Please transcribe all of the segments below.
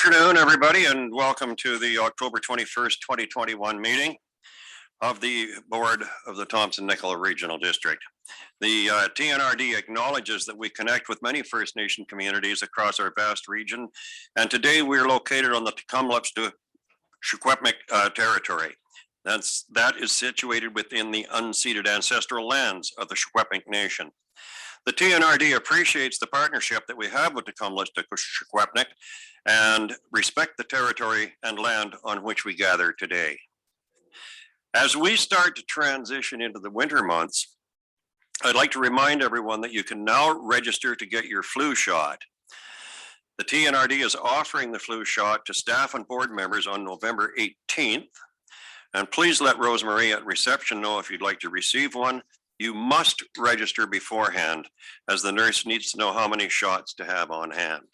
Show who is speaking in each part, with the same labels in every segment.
Speaker 1: Afternoon, everybody, and welcome to the October 21st, 2021 meeting of the Board of the Thompson-Nicola Regional District. The TNRD acknowledges that we connect with many First Nation communities across our vast region, and today we're located on the Kamloops to Secwepemc territory. That is situated within the unceded ancestral lands of the Secwepemc Nation. The TNRD appreciates the partnership that we have with the Kamloops to Secwepemc and respect the territory and land on which we gather today. As we start to transition into the winter months, I'd like to remind everyone that you can now register to get your flu shot. The TNRD is offering the flu shot to staff and board members on November 18th. And please let Rosemary at reception know if you'd like to receive one. You must register beforehand, as the nurse needs to know how many shots to have on hand.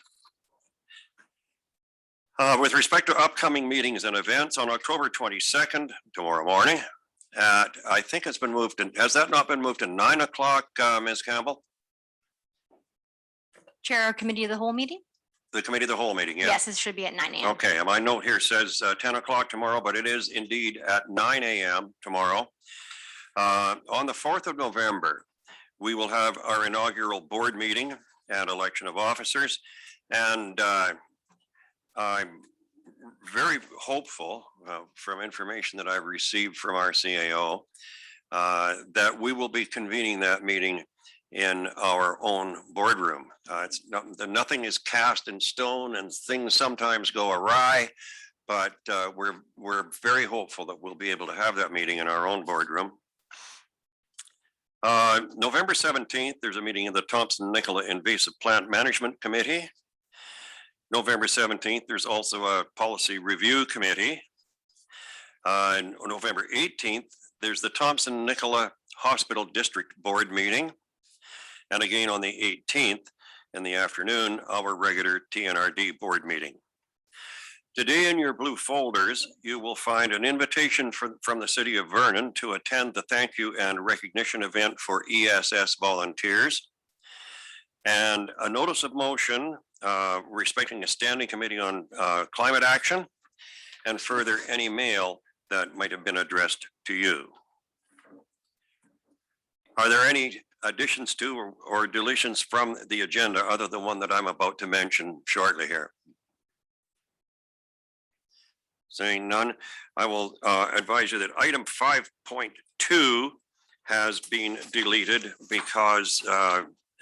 Speaker 1: With respect to upcoming meetings and events, on October 22nd, tomorrow morning, I think it's been moved, has that not been moved to 9 o'clock, Ms. Campbell?
Speaker 2: Chair, committee of the whole meeting?
Speaker 1: The committee of the whole meeting, yes.
Speaker 2: Yes, it should be at 9 a.m.
Speaker 1: Okay, my note here says 10 o'clock tomorrow, but it is indeed at 9 a.m. tomorrow. On the 4th of November, we will have our inaugural board meeting and election of officers. And I'm very hopeful from information that I've received from our CAO that we will be convening that meeting in our own boardroom. Nothing is cast in stone and things sometimes go awry, but we're very hopeful that we'll be able to have that meeting in our own boardroom. November 17th, there's a meeting of the Thompson-Nicola Invasive Plant Management Committee. November 17th, there's also a policy review committee. On November 18th, there's the Thompson-Nicola Hospital District Board meeting. And again on the 18th in the afternoon, our regular TNRD board meeting. Today in your blue folders, you will find an invitation from the City of Vernon to attend the thank you and recognition event for ESS volunteers. And a notice of motion respecting a standing committee on climate action, and further any mail that might have been addressed to you. Are there any additions to or deletions from the agenda other than one that I'm about to mention shortly here? Saying none, I will advise you that item 5.2 has been deleted because,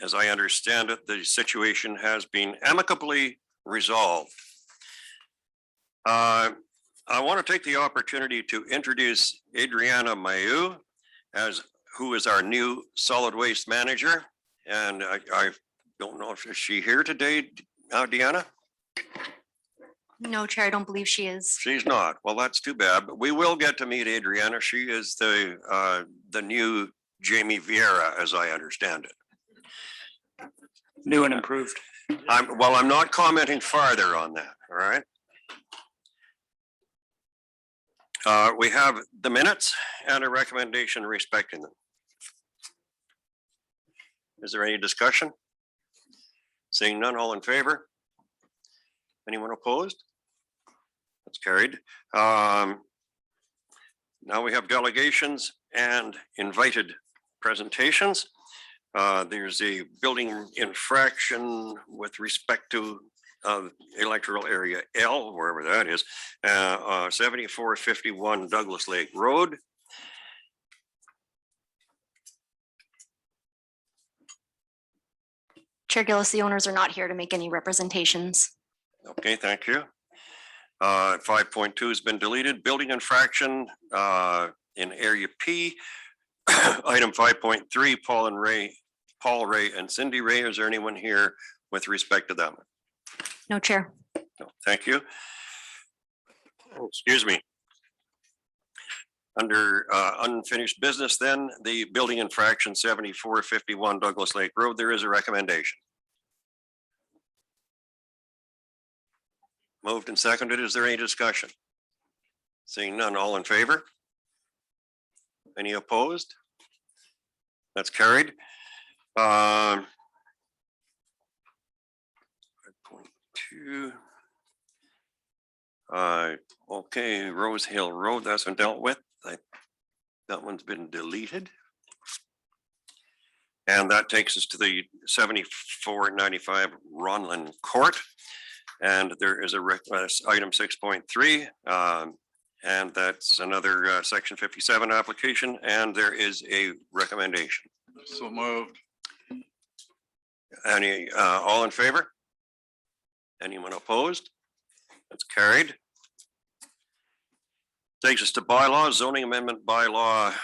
Speaker 1: as I understand it, the situation has been amicably resolved. I want to take the opportunity to introduce Adriana Mayu, who is our new solid waste manager. And I don't know if she's here today, Deanna?
Speaker 2: No, Chair, I don't believe she is.
Speaker 1: She's not. Well, that's too bad, but we will get to meet Adriana. She is the new Jamie Vieira, as I understand it.
Speaker 3: New and improved.
Speaker 1: I'm not commenting farther on that, all right? We have the minutes and a recommendation respecting them. Is there any discussion? Seeing none, all in favor? Anyone opposed? That's carried. Now we have delegations and invited presentations. There's a building infraction with respect to electoral area L, wherever that is, 7451 Douglas Lake Road.
Speaker 2: Chair Gillis, the owners are not here to make any representations.
Speaker 1: Okay, thank you. 5.2 has been deleted. Building infraction in area P. Item 5.3, Paul Ray and Cindy Ray. Is there anyone here with respect to them?
Speaker 2: No, Chair.
Speaker 1: No, thank you. Oh, excuse me. Under unfinished business then, the building infraction 7451 Douglas Lake Road, there is a recommendation. Moved and seconded. Is there any discussion? Seeing none, all in favor? Any opposed? That's carried. 5.2. Okay, Rose Hill Road, that's been dealt with. That one's been deleted. And that takes us to the 7495 Ronlin Court. And there is a item 6.3, and that's another section 57 application, and there is a recommendation.
Speaker 3: So moved.
Speaker 1: Any, all in favor? Anyone opposed? That's carried. Takes us to bylaws, zoning amendment bylaw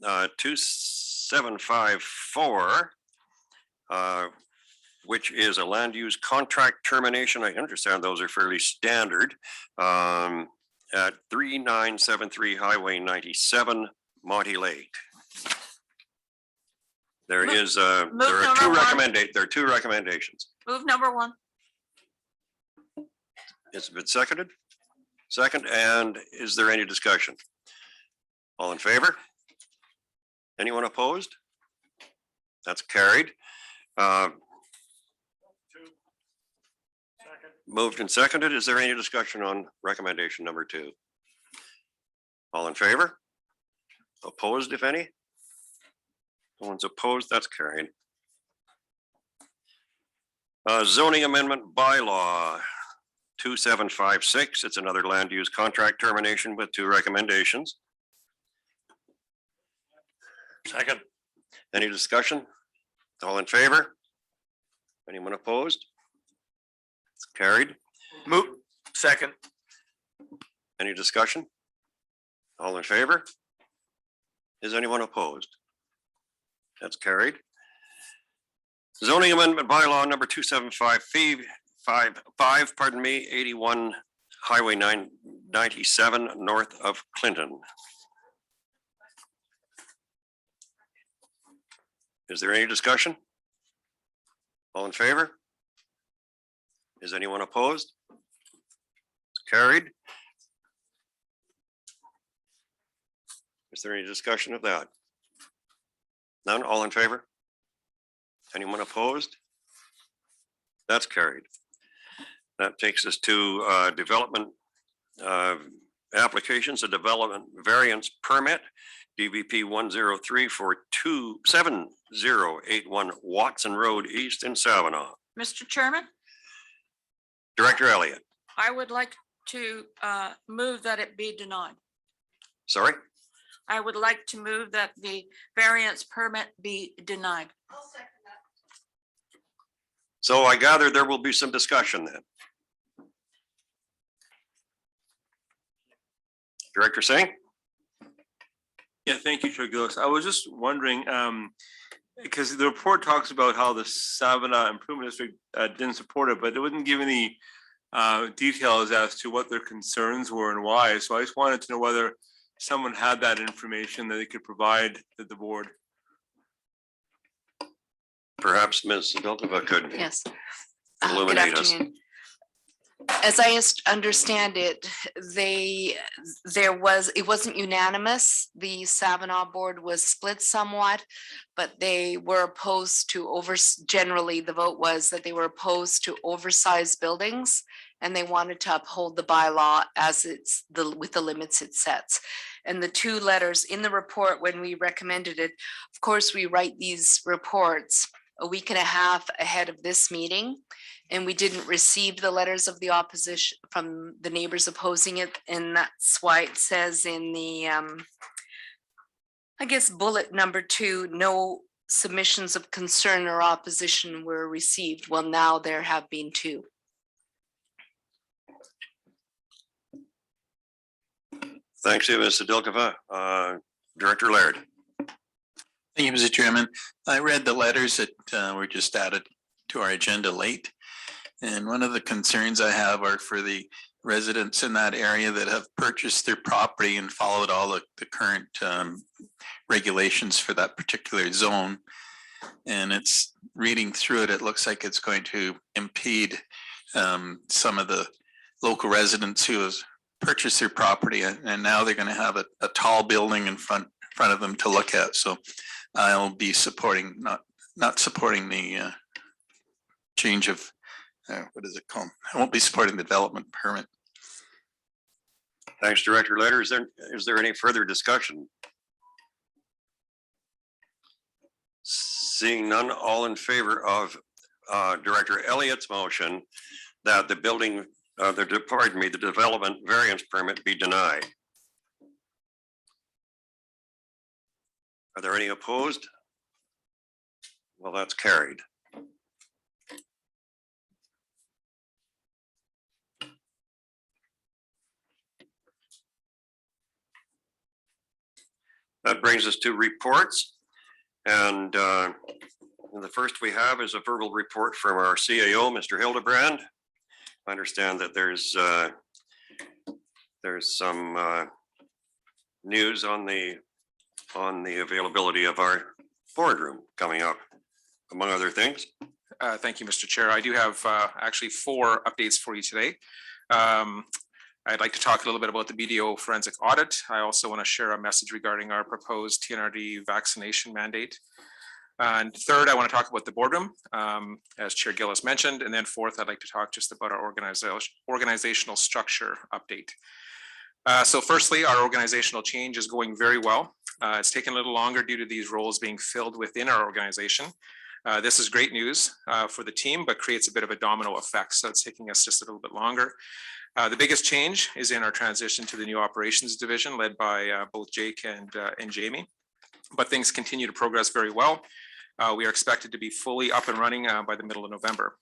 Speaker 1: 2754, which is a land use contract termination. I understand those are fairly standard. At 3973 Highway 97, Monty Lake. There are two recommendations.
Speaker 4: Move number one.
Speaker 1: It's been seconded. Second, and is there any discussion? All in favor? Anyone opposed? That's carried. Moved and seconded. Is there any discussion on recommendation number 2? All in favor? Opposed, if any? No one's opposed. That's carried. Zoning amendment bylaw 2756. It's another land use contract termination with 2 recommendations. Second. Any discussion? All in favor? Anyone opposed? It's carried.
Speaker 3: Move. Second.
Speaker 1: Any discussion? All in favor? Is anyone opposed? That's carried. Zoning amendment bylaw number 2755, pardon me, 81 Highway 997 north of Clinton. Is there any discussion? All in favor? Is anyone opposed? It's carried. Is there any discussion of that? None. All in favor? Anyone opposed? That's carried. That takes us to development applications, a development variance permit, DVP 103 for 27081 Watson Road East in Savinaw.
Speaker 4: Mr. Chairman,
Speaker 1: Director Elliott.
Speaker 4: I would like to move that it be denied.
Speaker 1: Sorry?
Speaker 4: I would like to move that the variance permit be denied. I'll second that.
Speaker 1: So I gather there will be some discussion then. Director Singh?
Speaker 5: Yeah, thank you, Chair Gillis. I was just wondering, because the report talks about how the Savannah Improvement District didn't support it, but it wouldn't give any details as to what their concerns were and why. So I just wanted to know whether someone had that information that they could provide to the board.
Speaker 1: Perhaps Ms. Deltova could
Speaker 6: Yes.
Speaker 1: illuminate
Speaker 6: Good
Speaker 1: us.
Speaker 6: afternoon. As I understand it, it wasn't unanimous. The Savinaw board was split somewhat, but they were opposed to generally the vote was that they were opposed to oversized buildings, and they wanted to uphold the bylaw as with the limits it sets. And the 2 letters in the report, when we recommended it, of course, we write these reports a week and a half ahead of this meeting. And we didn't receive the letters of the opposition from the neighbors opposing it. And that's why it says in the, I guess, bullet number 2, no submissions of concern or opposition were received. Well, now there have been 2.
Speaker 1: Thanks to Ms. Sadilkova. Director Laird.
Speaker 7: Thank you, Mr. Chairman. I read the letters that were just added to our agenda late. And one of the concerns I have are for the residents in that area that have purchased their property and followed all the current regulations for that particular zone. And it's reading through it, it looks like it's going to impede some of the local residents who have purchased their property, and now they're going to have a tall building in front of them to look at. So I'll be supporting, not supporting the change of what is it called? I won't be supporting the development permit.
Speaker 1: Thanks, Director Letter. Is there any further discussion? Seeing none, all in favor of Director Elliott's motion that the the development variance permit be denied. Are there any opposed? Well, that's carried. That brings us to reports. And the first we have is a verbal report from our CAO, Mr. Hildebrand. I understand that there's some news on the availability of our boardroom coming up, among other things.
Speaker 8: Thank you, Mr. Chair. I do have actually 4 updates for you today. I'd like to talk a little bit about the BDO forensic audit. I also want to share a message regarding our proposed TNRD vaccination mandate. And third, I want to talk about the boardroom, as Chair Gillis mentioned. And then fourth, I'd like to talk just about our organizational structure update. So firstly, our organizational change is going very well. It's taken a little longer due to these roles being filled within our organization. This is great news for the team, but creates a bit of a domino effect. So it's taking us just a little bit longer. The biggest change is in our transition to the new operations division led by both Jake and Jamie. But things continue to progress very well. We are expected to be fully up and running by the middle of November.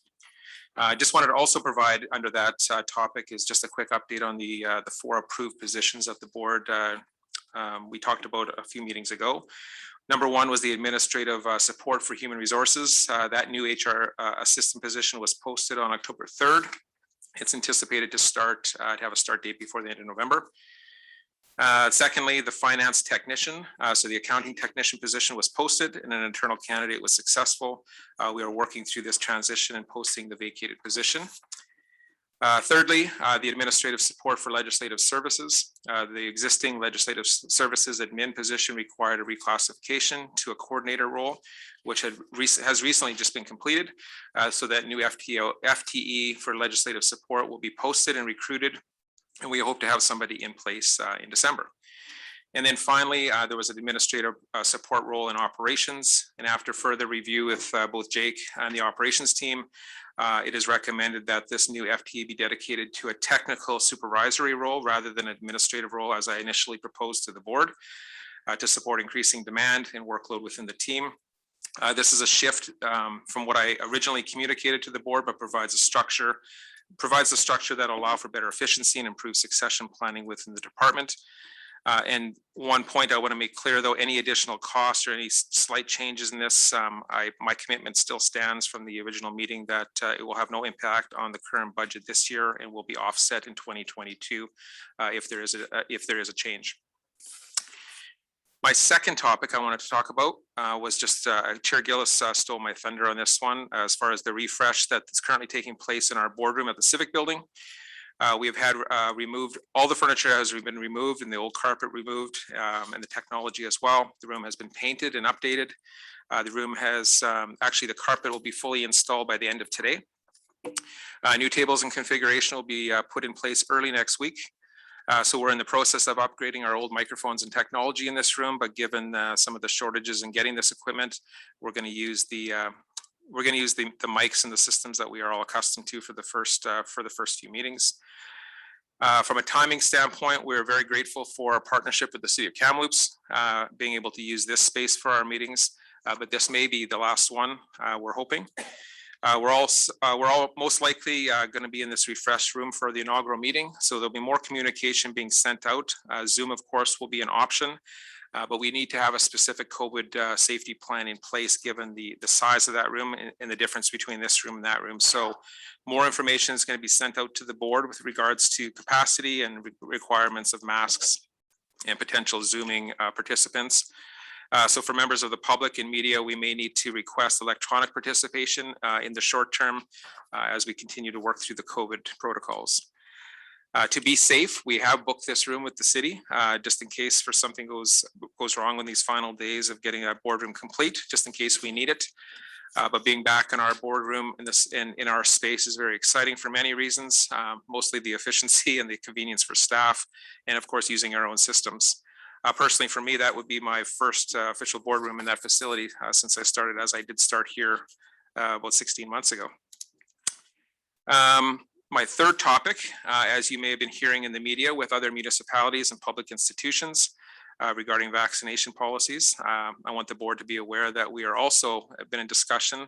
Speaker 8: I just wanted to also provide under that topic is just a quick update on the 4 approved positions of the board we talked about a few meetings ago. Number 1 was the administrative support for human resources. That new HR assistant position was posted on October 3rd. It's anticipated to have a start date before the end of November. Secondly, the finance technician. So the accounting technician position was posted and an internal candidate was successful. We are working through this transition and posting the vacated position. Thirdly, the administrative support for legislative services. The existing legislative services admin position required a reclassification to a coordinator role, which has recently just been completed. So that new FTE for legislative support will be posted and recruited. And we hope to have somebody in place in December. And then finally, there was an administrative support role in operations. And after further review with both Jake and the operations team, it is recommended that this new FTE be dedicated to a technical supervisory role rather than administrative role, as I initially proposed to the board, to support increasing demand and workload within the team. This is a shift from what I originally communicated to the board, but provides a structure that will allow for better efficiency and improve succession planning within the department. And one point I want to make clear, though, any additional costs or any slight changes in this, my commitment still stands from the original meeting that it will have no impact on the current budget this year and will be offset in 2022 if there is a change. My second topic I wanted to talk about was just Chair Gillis stole my thunder on this one as far as the refresh that's currently taking place in our boardroom at the Civic Building. We have had removed, all the furniture has been removed and the old carpet removed and the technology as well. The room has been painted and updated. The room has, actually the carpet will be fully installed by the end of today. New tables and configuration will be put in place early next week. So we're in the process of upgrading our old microphones and technology in this room, but given some of the shortages in getting this equipment, we're going to use the mics and the systems that we are all accustomed to for the first few meetings. From a timing standpoint, we're very grateful for our partnership with the City of Kamloops, being able to use this space for our meetings, but this may be the last one, we're hoping. We're all most likely going to be in this refresh room for the inaugural meeting, so there'll be more communication being sent out. Zoom, of course, will be an option. But we need to have a specific COVID safety plan in place given the size of that room and the difference between this room and that room. So more information is going to be sent out to the board with regards to capacity and requirements of masks and potential Zooming participants. So for members of the public and media, we may need to request electronic participation in the short term as we continue to work through the COVID protocols. To be safe, we have booked this room with the city, just in case for something goes wrong in these final days of getting a boardroom complete, just in case we need it. But being back in our boardroom in our space is very exciting for many reasons, mostly the efficiency and the convenience for staff, and of course, using our own systems. Personally, for me, that would be my first official boardroom in that facility since I started, as I did start here about 16 months ago. My third topic, as you may have been hearing in the media with other municipalities and public institutions regarding vaccination policies, I want the board to be aware that we are also been in discussion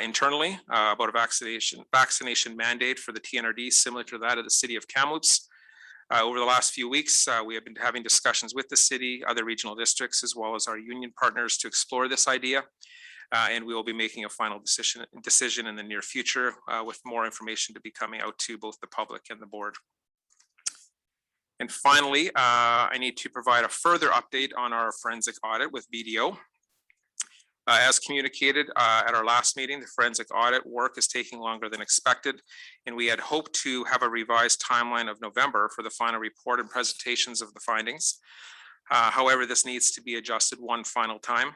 Speaker 8: internally about a vaccination mandate for the TNRD, similar to that of the city of Kamloops. Over the last few weeks, we have been having discussions with the city, other regional districts, as well as our union partners to explore this idea. And we will be making a final decision in the near future with more information to be coming out to both the public and the board. And finally, I need to provide a further update on our forensic audit with BDO. As communicated at our last meeting, the forensic audit work is taking longer than expected, and we had hoped to have a revised timeline of November for the final report and presentations of the findings. However, this needs to be adjusted one final time.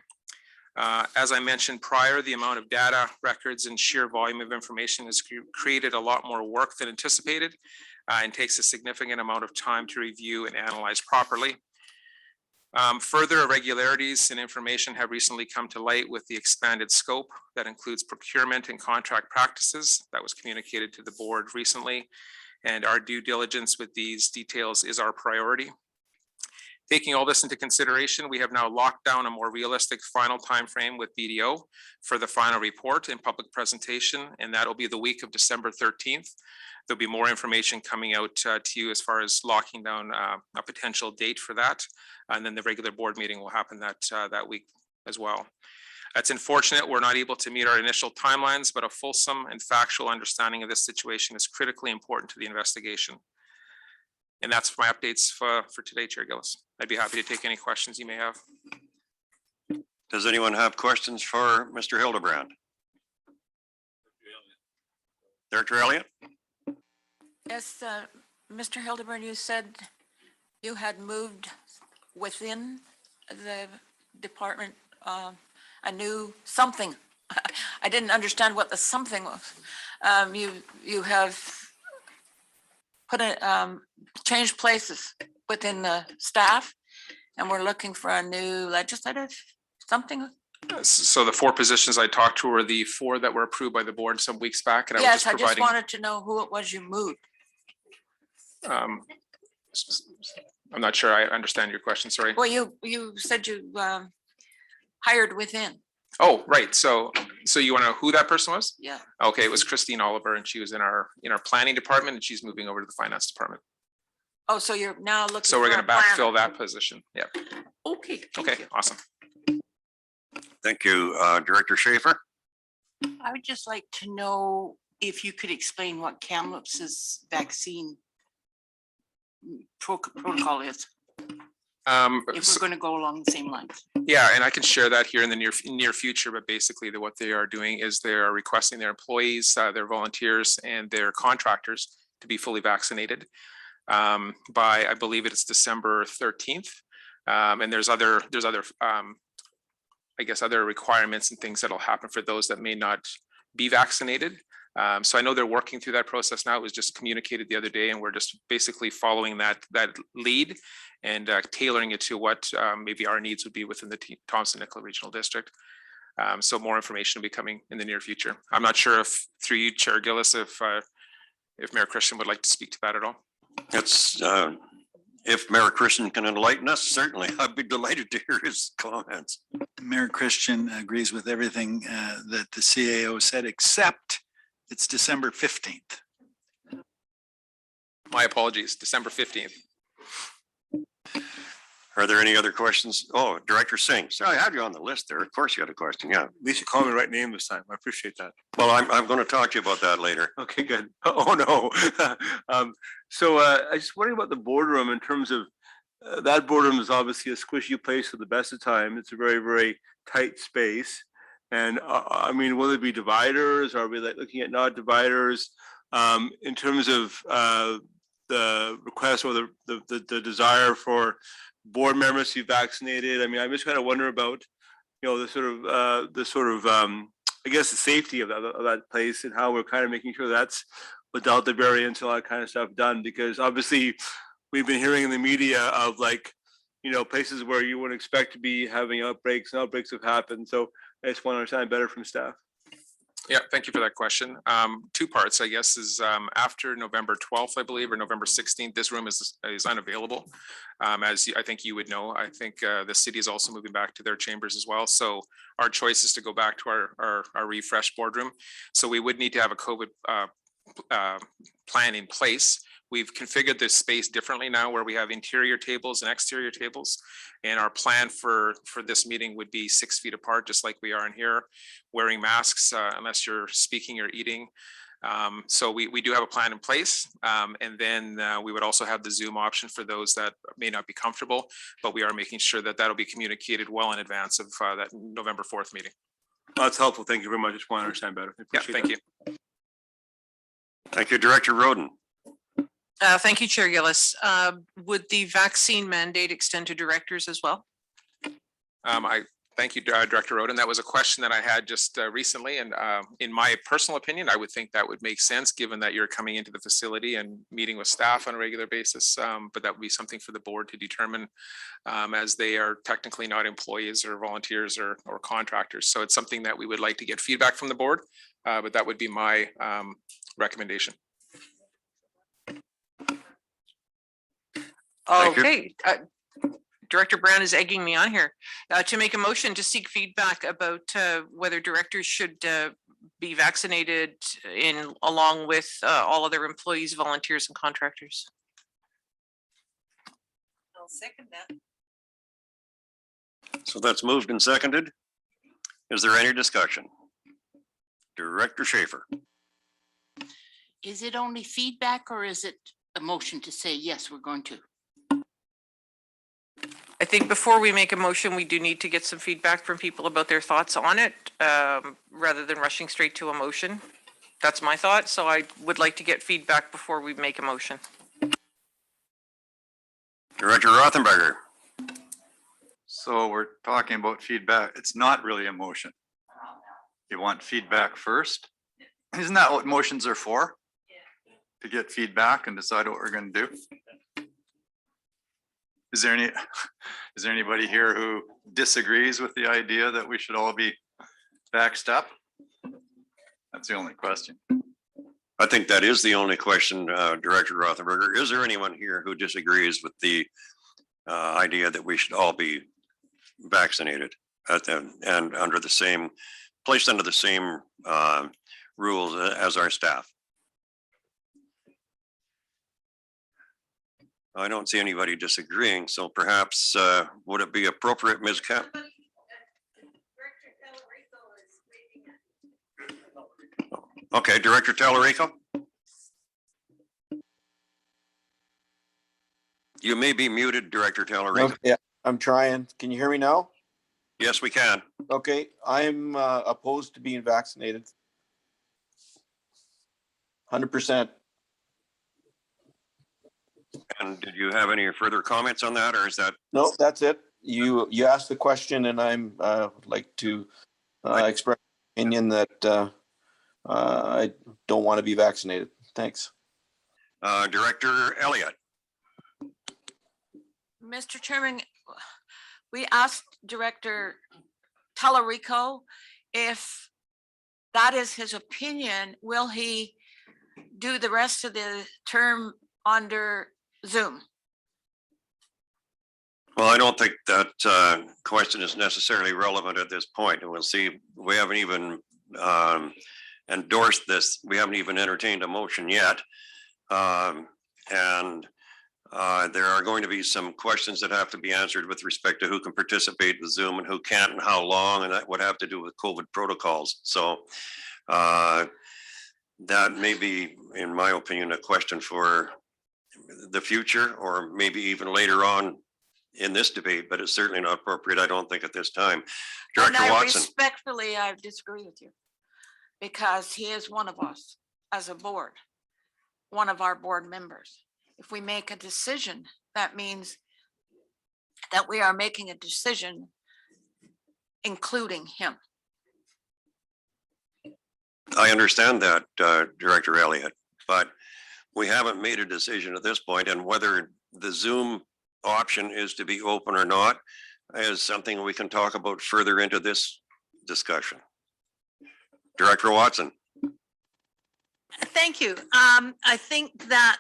Speaker 8: As I mentioned prior, the amount of data, records, and sheer volume of information has created a lot more work than anticipated and takes a significant amount of time to review and analyze properly. Further irregularities and information have recently come to light with the expanded scope that includes procurement and contract practices that was communicated to the board recently, and our due diligence with these details is our priority. Taking all this into consideration, we have now locked down a more realistic final timeframe with BDO for the final report and public presentation, and that'll be the week of December 13th. There'll be more information coming out to you as far as locking down a potential date for that. And then the regular board meeting will happen that week as well. It's unfortunate we're not able to meet our initial timelines, but a fulsome and factual understanding of this situation is critically important to the investigation. And that's my updates for today, Chair Gillis. I'd be happy to take any questions you may have.
Speaker 1: Does anyone have questions for Mr. Hildebrand? Director Elliott?
Speaker 4: Yes, Mr. Hildebrand, you said you had moved within the department a new something. I didn't understand what the something was. You have put a changed places within the staff, and we're looking for a new legislative something.
Speaker 8: So the 4 positions I talked to were the 4 that were approved by the board some weeks back, and
Speaker 4: Yes,
Speaker 8: I was just providing.
Speaker 4: I just wanted to know who it was you moved.
Speaker 8: I'm not sure I understand your question, sorry.
Speaker 4: Well, you said you hired within.
Speaker 8: Oh, right. So you want to know who that person was?
Speaker 4: Yeah.
Speaker 8: Okay, it was Christine Oliver, and she was in our planning department, and she's moving over to the finance department.
Speaker 4: Oh, so you're now looking.
Speaker 8: So we're
Speaker 4: for
Speaker 8: going to
Speaker 4: a planner.
Speaker 8: backfill that position. Yeah.
Speaker 4: Okay. thank
Speaker 8: Okay,
Speaker 4: you.
Speaker 8: awesome.
Speaker 1: Thank you, Director Schaefer.
Speaker 9: I would just like to know if you could explain what Kamloops's vaccine protocol is, if we're going to go along the same lines.
Speaker 8: Yeah, and I can share that here in the near future, but basically what they are doing is they are requesting their employees, their volunteers, and their contractors to be fully vaccinated by, I believe it's December 13th. And there's other I guess other requirements and things that'll happen for those that may not be vaccinated. So I know they're working through that process now. It was just communicated the other day, and we're just basically following that lead and tailoring it to what maybe our needs would be within the Thompson-Nicola Regional District. So more information will be coming in the near future. I'm not sure if through you, Chair Gillis, if Mayor Christian would like to speak to that at all.
Speaker 1: It's if Mayor Christian can enlighten us, certainly I'd be delighted to hear his comments.
Speaker 10: Mayor Christian agrees with everything that the CAO said, except it's December 15th.
Speaker 8: My apologies, December 15th.
Speaker 1: Are there any other questions? Oh, Director Singh. So I had you on the list there. Of course you had a question. Yeah.
Speaker 5: At least you called me the right name this time. I appreciate that.
Speaker 1: Well, I'm going to talk to you about that later.
Speaker 5: Okay, good. Oh, no. So I just wondering about the boardroom in terms of that boardroom is obviously a squishy place at the best of time. It's a very, very tight space. And I mean, will there be dividers? Are we like looking at not dividers in terms of the request or the desire for board members to be vaccinated? I mean, I'm just kind of wondering about, you know, the sort of I guess, the safety of that place and how we're kind of making sure that's without the variants, all that kind of stuff done, because obviously we've been hearing in the media of like, you know, places where you wouldn't expect to be having outbreaks and outbreaks have happened. So I just want to understand better from staff.
Speaker 8: Yeah, thank you for that question. Two parts, I guess, is after November 12th, I believe, or November 16th, this room is unavailable. As I think you would know, I think the city is also moving back to their chambers as well. So our choice is to go back to our refresh boardroom. So we would need to have a COVID plan in place. We've configured this space differently now where we have interior tables and exterior tables. And our plan for this meeting would be 6 feet apart, just like we are in here, wearing masks unless you're speaking or eating. So we do have a plan in place. And then we would also have the Zoom option for those that may not be comfortable, but we are making sure that that'll be communicated well in advance of that November 4th meeting.
Speaker 5: That's helpful. Thank you very much. Just want to understand better.
Speaker 8: Yeah, thank you.
Speaker 1: Thank you, Director Roden.
Speaker 11: Thank you, Chair Gillis. Would the vaccine mandate extend to directors as well?
Speaker 8: I thank you, Director Roden. That was a question that I had just recently, and in my personal opinion, I would think that would make sense given that you're coming into the facility and meeting with staff on a regular basis. But that would be something for the board to determine, as they are technically not employees or volunteers or contractors. So it's something that we would like to get feedback from the board, but that would be my recommendation.
Speaker 1: Thank you.
Speaker 11: Okay. Director Brown is egging me on here to make a motion to seek feedback about whether directors should be vaccinated along with all other employees, volunteers, and contractors.
Speaker 9: I'll second that.
Speaker 1: So that's moved and seconded. Is there any discussion? Director Schaefer.
Speaker 9: Is it only feedback or is it a motion to say, yes, we're going to?
Speaker 11: I think before we make a motion, we do need to get some feedback from people about their thoughts on it, rather than rushing straight to a motion. That's my thought. So I would like to get feedback before we make a motion.
Speaker 1: Director Rothenberger.
Speaker 12: So we're talking about feedback. It's not really a motion. You want feedback first? Isn't that what motions are for? To get feedback and decide what we're going to do? Is there anybody here who disagrees with the idea that we should all be vaxxed up? That's the only question.
Speaker 1: I think that is the only question, Director Rothenberger. Is there anyone here who disagrees with the idea that we should all be vaccinated and under the same, placed under the same rules as our staff? I don't see anybody disagreeing, so perhaps would it be appropriate, Ms. Cap? Okay, Director Tallarico? You may be muted, Director Tallarico.
Speaker 13: Yeah, I'm trying. Can you hear me now?
Speaker 1: Yes, we can.
Speaker 13: Okay, I'm opposed to being vaccinated. 100%.
Speaker 1: And did you have any further comments on that, or is that?
Speaker 13: No, that's it. You asked the question, and I'm like to express an opinion that I don't want to be vaccinated. Thanks.
Speaker 1: Director Elliott.
Speaker 4: Mr. Chairman, we asked Director Tallarico if that is his opinion, will he do the rest of the term under Zoom?
Speaker 1: Well, I don't think that question is necessarily relevant at this point, and we'll see. We haven't even endorsed this. We haven't even entertained a motion yet. And there are going to be some questions that have to be answered with respect to who can participate with Zoom and who can't and how long, and that would have to do with COVID protocols. So that may be, in my opinion, a question for the future, or maybe even later on in this debate, but it's certainly not appropriate, I don't think, at this time. Director Watson.
Speaker 4: Respectfully, I disagree with you, because he is one of us as a board, one of our board members. If we make a decision, that means that we are making a decision including him.
Speaker 1: I understand that, Director Elliott, but we haven't made a decision at this point, and whether the Zoom option is to be open or not is something we can talk about further into this discussion. Director Watson.
Speaker 14: Thank you. I think that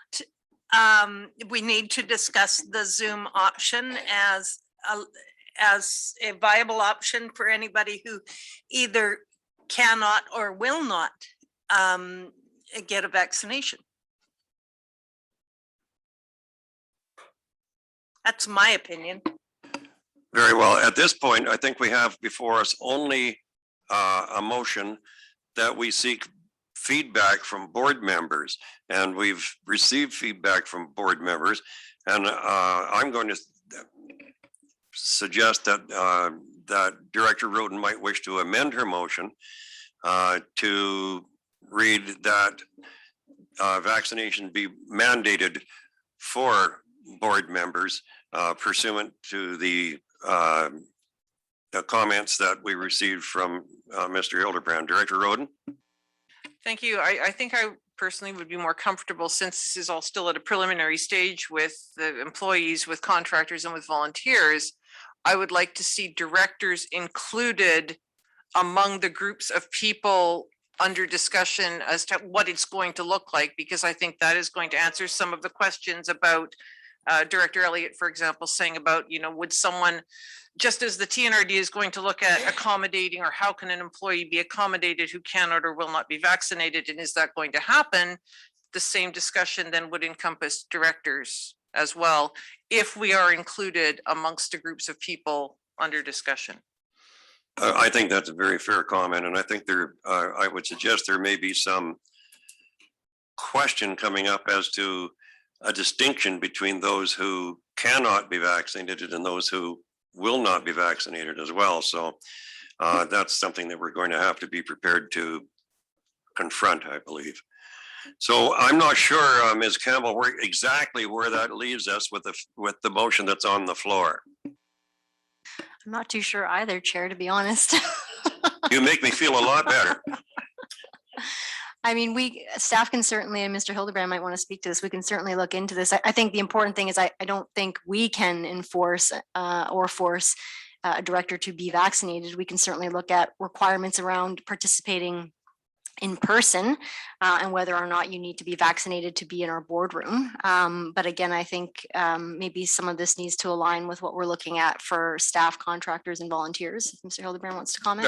Speaker 14: we need to discuss the Zoom option as a viable option for anybody who either cannot or will not get a vaccination. That's my opinion.
Speaker 1: Very well. At this point, I think we have before us only a motion that we seek feedback from board members, and we've received feedback from board members, and I'm going to suggest that that Director Roden might wish to amend her motion to read that vaccination be mandated for board members pursuant to the comments that we received from Mr. Hildebrand. Director Roden?
Speaker 11: Thank you. I think I personally would be more comfortable, since this is all still at a preliminary stage with the employees, with contractors and with volunteers. I would like to see directors included among the groups of people under discussion as to what it's going to look like, because I think that is going to answer some of the questions about Director Elliott, for example, saying about, would someone, just as the TNRD is going to look at accommodating, or how can an employee be accommodated who cannot or will not be vaccinated, and is that going to happen? The same discussion then would encompass directors as well, if we are included amongst the groups of people under discussion.
Speaker 1: I think that's a very fair comment, and I think I would suggest there may be some question coming up as to a distinction between those who cannot be vaccinated and those who will not be vaccinated as well. So that's something that we're going to have to be prepared to confront, I believe. So I'm not sure, Ms. Campbell, exactly where that leaves us with the motion that's on the floor.
Speaker 2: I'm not too sure either, Chair, to be honest.
Speaker 1: You make me feel a lot better.
Speaker 2: I mean, staff can certainly, and Mr. Hildebrand might want to speak to this, we can certainly look into this. I think the important thing is I don't think we can enforce or force a director to be vaccinated. We can certainly look at requirements around participating in person and whether or not you need to be vaccinated to be in our boardroom. But again, I think maybe some of this needs to align with what we're looking at for staff, contractors, and volunteers. If Mr. Hildebrand wants to comment.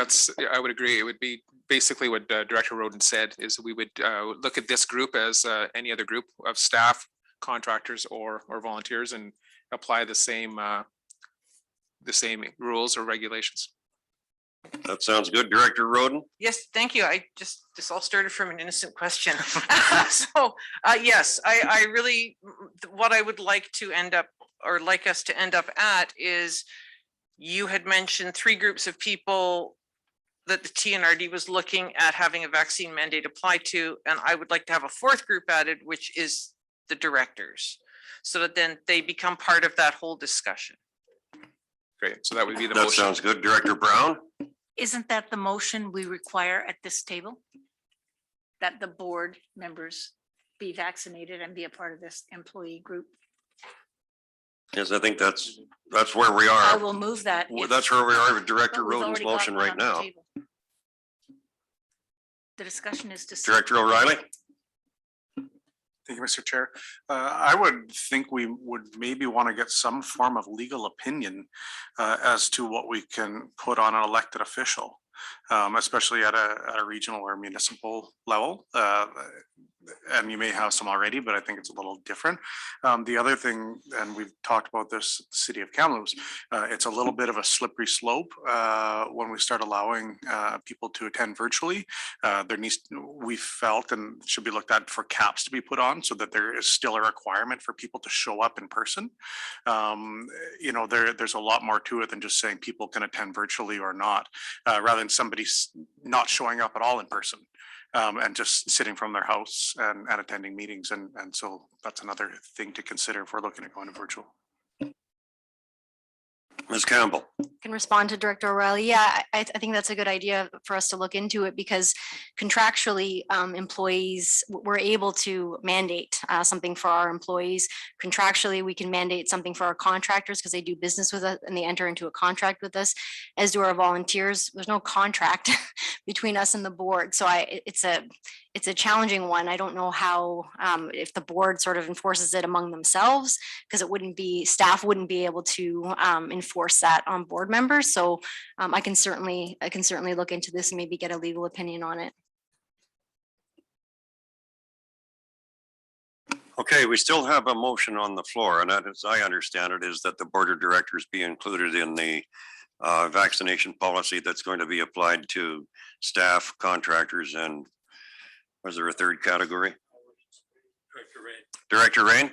Speaker 8: I would agree. It would be basically what Director Roden said, is we would look at this group as any other group of staff, contractors, or volunteers, and apply the same rules or regulations.
Speaker 1: That sounds good. Director Roden?
Speaker 11: Yes, thank you. This all started from an innocent question. So yes, I really, what I would like to end up, or like us to end up at, is you had mentioned 3 groups of people that the TNRD was looking at having a vaccine mandate apply to, and I would like to have a 4th group added, which is the directors, so that then they become part of that whole discussion.
Speaker 8: Great. So that would be the
Speaker 1: That
Speaker 8: motion.
Speaker 1: sounds good. Director Brown?
Speaker 9: Isn't that the motion we require at this table? That the board members be vaccinated and be a part of this employee group?
Speaker 1: Yes, I think that's where we
Speaker 9: I
Speaker 1: are.
Speaker 9: will move that.
Speaker 1: That's where we are with Director
Speaker 9: But we've
Speaker 1: Roden's
Speaker 9: already got
Speaker 1: motion
Speaker 9: one
Speaker 1: right
Speaker 9: on the
Speaker 1: now.
Speaker 9: table. The discussion is to.
Speaker 1: Director O'Reilly?
Speaker 15: Thank you, Mr. Chair. I would think we would maybe want to get some form of legal opinion as to what we can put on an elected official, especially at a regional or municipal level. And you may have some already, but I think it's a little different. The other thing, and we've talked about this, the city of Kamloops, it's a little bit of a slippery slope when we start allowing people to attend virtually. We felt and should be looked at for caps to be put on so that there is still a requirement for people to show up in person. There's a lot more to it than just saying people can attend virtually or not, rather than somebody not showing up at all in person. And just sitting from their house and attending meetings. And so that's another thing to consider if we're looking at going to virtual.
Speaker 1: Ms. Campbell.
Speaker 2: Can respond to Director O'Reilly. Yeah, I think that's a good idea for us to look into it because contractually, employees, we're able to mandate something for our employees. Contractually, we can mandate something for our contractors because they do business with us and they enter into a contract with us, as do our volunteers. There's no contract between us and the board. So it's a challenging one. I don't know how, if the board sort of enforces it among themselves, because it wouldn't be, staff wouldn't be able to enforce that on board members. So I can certainly look into this and maybe get a legal opinion on it.
Speaker 1: Okay, we still have a motion on the floor, and that, as I understand it, is that the board of directors be included in the vaccination policy that's going to be applied to staff, contractors, and was there a third category? Director Rain?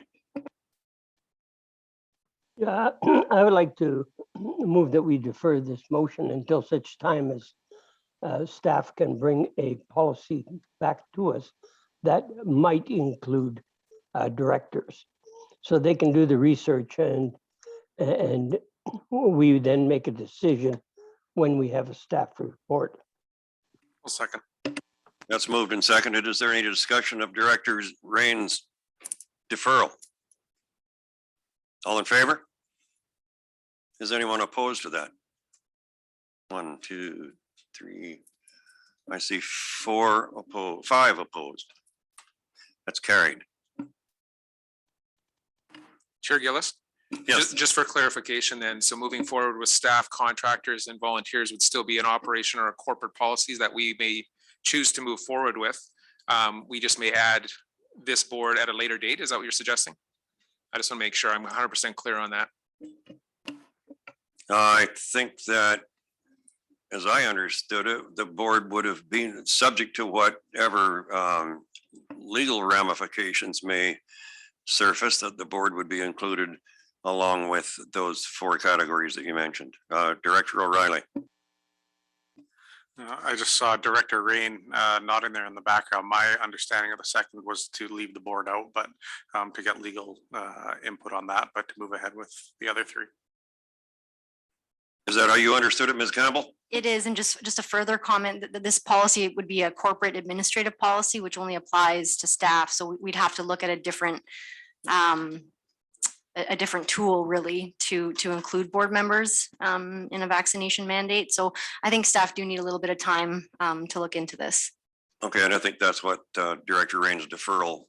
Speaker 16: Yeah, I would like to move that we defer this motion until such time as staff can bring a policy back to us that might include directors. So they can do the research and we then make a decision when we have a staff report.
Speaker 15: I'll second.
Speaker 1: That's moved and seconded. Is there any discussion of Director Rain's deferral? All in favor? Is anyone opposed to that? 1, 2, 3. I see 4 opposed, 5 opposed. That's carried.
Speaker 8: Chair Gillis?
Speaker 1: Yes.
Speaker 8: Just for clarification then, so moving forward with staff, contractors and volunteers would still be an operation or a corporate policies that we may choose to move forward with. We just may add this board at a later date. Is that what you're suggesting? I just want to make sure I'm 100% clear on that.
Speaker 1: I think that, as I understood it, the board would have been subject to whatever legal ramifications may surface, that the board would be included along with those 4 categories that you mentioned. Director O'Reilly.
Speaker 15: I just saw Director Rain nodding there in the background. My understanding of the second was to leave the board out, but to get legal input on that, but to move ahead with the other 3.
Speaker 1: Is that how you understood it, Ms. Campbell?
Speaker 2: It is, and just a further comment that this policy would be a corporate administrative policy, which only applies to staff. So we'd have to look at a different tool really to include board members in a vaccination mandate. So I think staff do need a little bit of time to look into this.
Speaker 1: Okay, and I think that's what Director Rain's deferral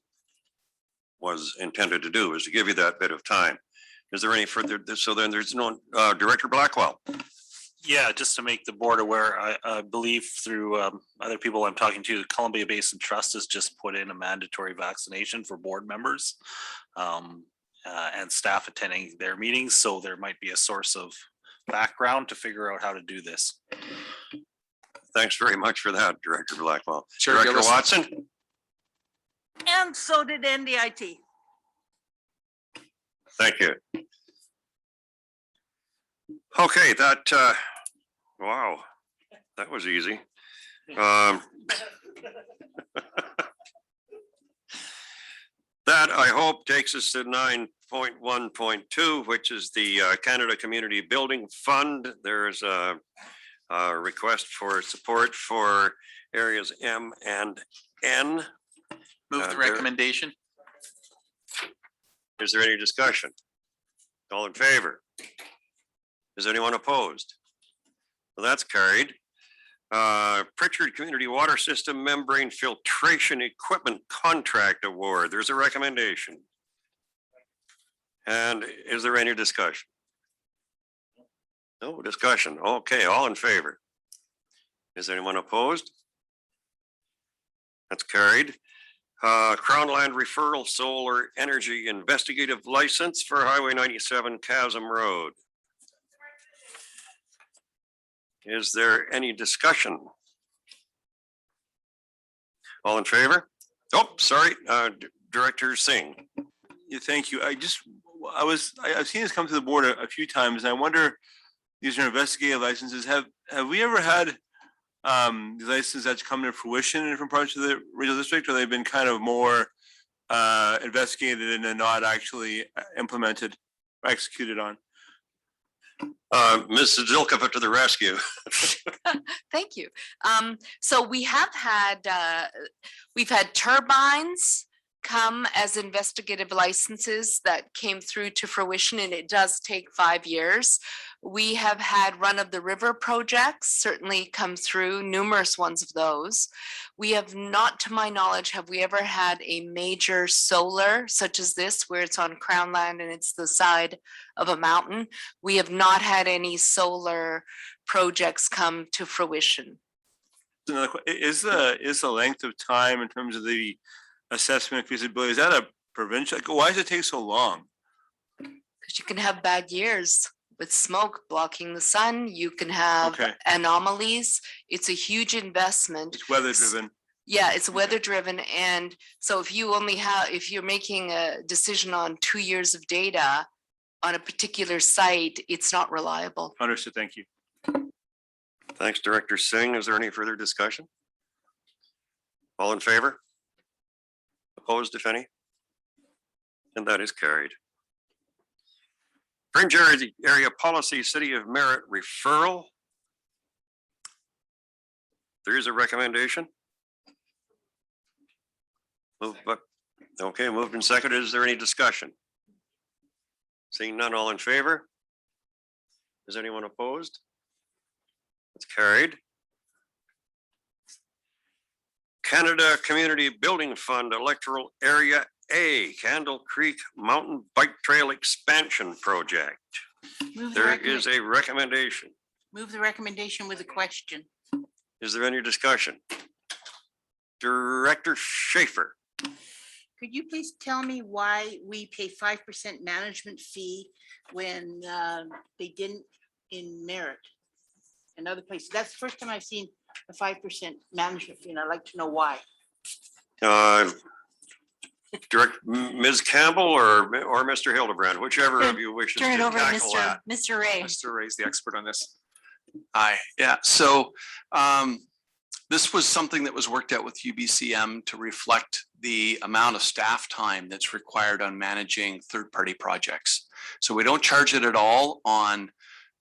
Speaker 1: was intended to do, is to give you that bit of time. Is there any further, so then there's no, Director Blackwell?
Speaker 17: Yeah, just to make the board aware, I believe through other people I'm talking to, the Columbia Basin Trust has just put in a mandatory vaccination for board members and staff attending their meetings. So there might be a source of background to figure out how to do this.
Speaker 1: Thanks very much for that, Director Blackwell.
Speaker 8: Chair
Speaker 1: Director
Speaker 8: Gillis.
Speaker 1: Watson?
Speaker 14: And so did NDIT.
Speaker 1: Thank you. Okay, that, wow, that was easy. That, I hope, takes us to 9.1.2, which is the Canada Community Building Fund. There's a request for support for areas M and N.
Speaker 7: Move the recommendation.
Speaker 1: Is there any discussion? All in favor? Is anyone opposed? Well, that's carried. Pritchard Community Water System Membrane Filtration Equipment Contract Award. There's a recommendation. And is there any discussion? No discussion. Okay, all in favor. Is anyone opposed? That's carried. Crown Land Referral Solar Energy Investigative License for Highway 97 Chasm Road. Is there any discussion? All in favor? Oh, sorry, Director Singh.
Speaker 5: Yeah, thank you. I've seen this come to the board a few times, and I wonder, these are investigative licenses. Have we ever had the licenses that's come to fruition in different parts of the regional district, or they've been kind of more investigated and then not actually implemented or executed on?
Speaker 1: Mrs. Zilkova to the rescue.
Speaker 6: Thank you. So we have had, we've had turbines come as investigative licenses that came through to fruition, and it does take 5 years. We have had run of the river projects certainly come through, numerous ones of those. We have not, to my knowledge, have we ever had a major solar such as this, where it's on Crown land and it's the side of a mountain. We have not had any solar projects come to fruition.
Speaker 5: Is the length of time in terms of the assessment of feasibility, is that a provincial, why does it take so long?
Speaker 6: Because you can have bad years with smoke blocking the sun. You can have
Speaker 5: Okay.
Speaker 6: anomalies. It's a huge investment.
Speaker 5: It's weather driven.
Speaker 6: Yeah, it's weather driven. And so if you only have, if you're making a decision on 2 years of data on a particular site, it's not reliable.
Speaker 5: Understood, thank you.
Speaker 1: Thanks, Director Singh. Is there any further discussion? All in favor? Opposed, if any? And that is carried. Fringe area policy, City of Merritt referral. There is a recommendation. Okay, moved and seconded. Is there any discussion? Seeing none, all in favor? Is anyone opposed? It's carried. Canada Community Building Fund Electoral Area A, Candle Creek Mountain Bike Trail Expansion Project. There is a recommendation.
Speaker 9: Move the recommendation with a question.
Speaker 1: Is there any discussion? Director Schaefer.
Speaker 9: Could you please tell me why we pay 5% management fee when they didn't in Merritt and other places? That's the first time I've seen a 5% management fee, and I'd like to know why.
Speaker 1: Direct Ms. Campbell or Mr. Hildebrand, whichever of you wishes to
Speaker 2: Turn it over to
Speaker 1: tackle that.
Speaker 2: Mr. Ray.
Speaker 8: Mr. Ray is the expert on this.
Speaker 7: Hi, yeah, so this was something that was worked out with UBCM to reflect the amount of staff time that's required on managing third-party projects. So we don't charge it at all on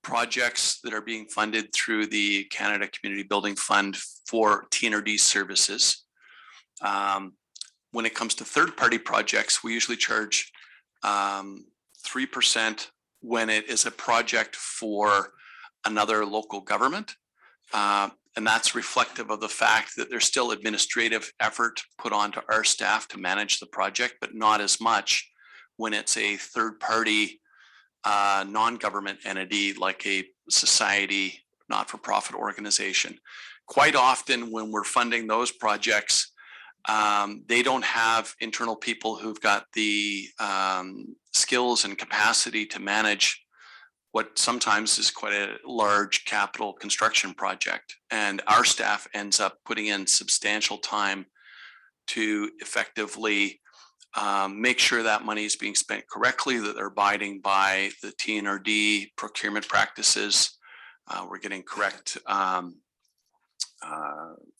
Speaker 7: projects that are being funded through the Canada Community Building Fund for TNRD services. When it comes to third-party projects, we usually charge 3% when it is a project for another local government. And that's reflective of the fact that there's still administrative effort put onto our staff to manage the project, but not as much when it's a third-party non-government entity like a society, not-for-profit organization. Quite often when we're funding those projects, they don't have internal people who've got the skills and capacity to manage what sometimes is quite a large capital construction project. And our staff ends up putting in substantial time to effectively make sure that money is being spent correctly, that they're abiding by the TNRD procurement practices. We're getting correct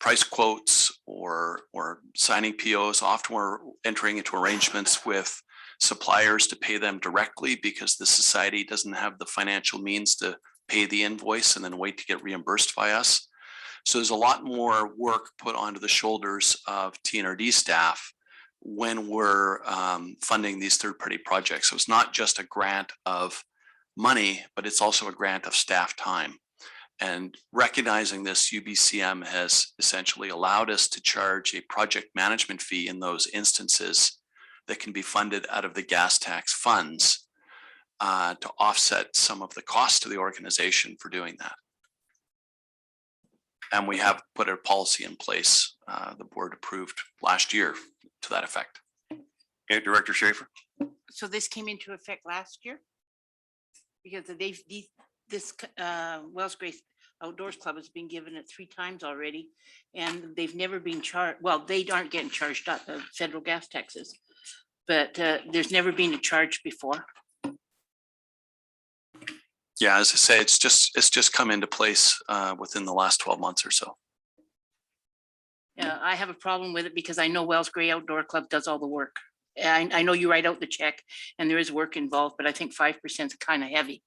Speaker 7: price quotes or signing POs. Often we're entering into arrangements with suppliers to pay them directly because the society doesn't have the financial means to pay the invoice and then wait to get reimbursed by us. So there's a lot more work put onto the shoulders of TNRD staff when we're funding these third-party projects. So it's not just a grant of money, but it's also a grant of staff time. And recognizing this, UBCM has essentially allowed us to charge a project management fee in those instances that can be funded out of the gas tax funds to offset some of the cost to the organization for doing that. And we have put a policy in place, the board approved last year to that effect.
Speaker 1: Okay, Director Schaefer.
Speaker 9: So this came into effect last year? Because this Wells Grace Outdoors Club has been given it 3 times already, and they've never been charged. Well, they aren't getting charged federal gas taxes, but there's never been a charge before.
Speaker 7: Yeah, as I say, it's just come into place within the last 12 months or so.
Speaker 9: Yeah, I have a problem with it because I know Wells Gray Outdoor Club does all the work. I know you write out the check and there is work involved, but I think 5% is kind of heavy.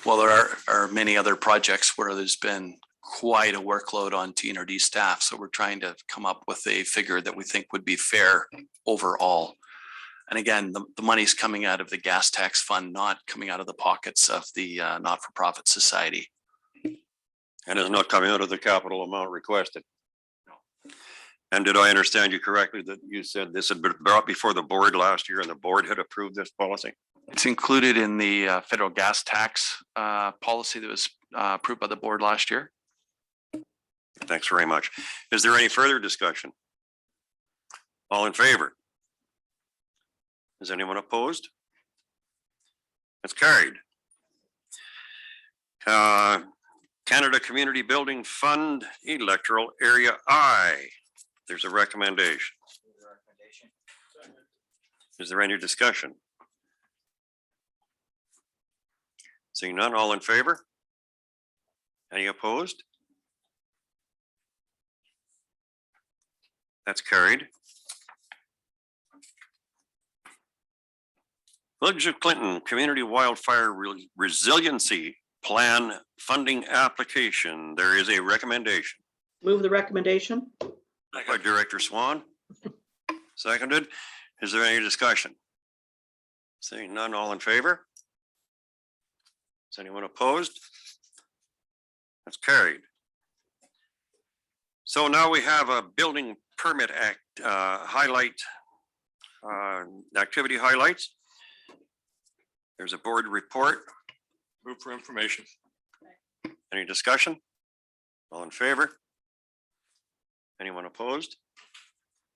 Speaker 18: Well, there are many other projects where there's been quite a workload on TNRD staff. So we're trying to come up with a figure that we think would be fair overall. And again, the money's coming out of the gas tax fund, not coming out of the pockets of the not-for-profit society.
Speaker 1: And is not coming out of the capital amount requested. And did I understand you correctly that you said this had been brought before the board last year and the board had approved this policy?
Speaker 18: It's included in the federal gas tax policy that was approved by the board last year.
Speaker 1: Thanks very much. Is there any further discussion? All in favor? Is anyone opposed? That's carried. Canada Community Building Fund Electoral Area I. There's a recommendation. Is there any discussion? Seeing none, all in favor? Any opposed? That's carried. Village of Clinton Community Wildfire Resiliency Plan Funding Application. There is a recommendation.
Speaker 19: Move the recommendation.
Speaker 1: By Director Swan. Seconded. Is there any discussion? Seeing none, all in favor? Is anyone opposed? That's carried. So now we have a Building Permit Act highlight, activity highlights. There's a board report.
Speaker 5: Move for information.
Speaker 1: Any discussion? All in favor? Anyone opposed?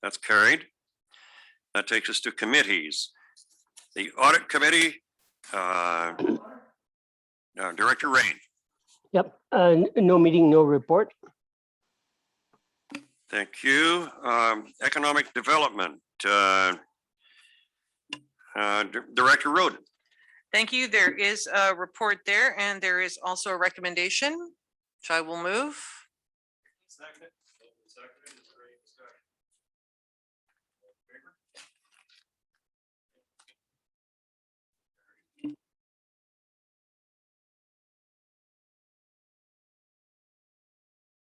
Speaker 1: That's carried. That takes us to committees. The Audit Committee, Director Rain.
Speaker 16: Yep, no meeting, no report.
Speaker 1: Thank you. Economic Development, Director Roden.
Speaker 11: Thank you. There is a report there and there is also a recommendation, which I will move.
Speaker 5: Second.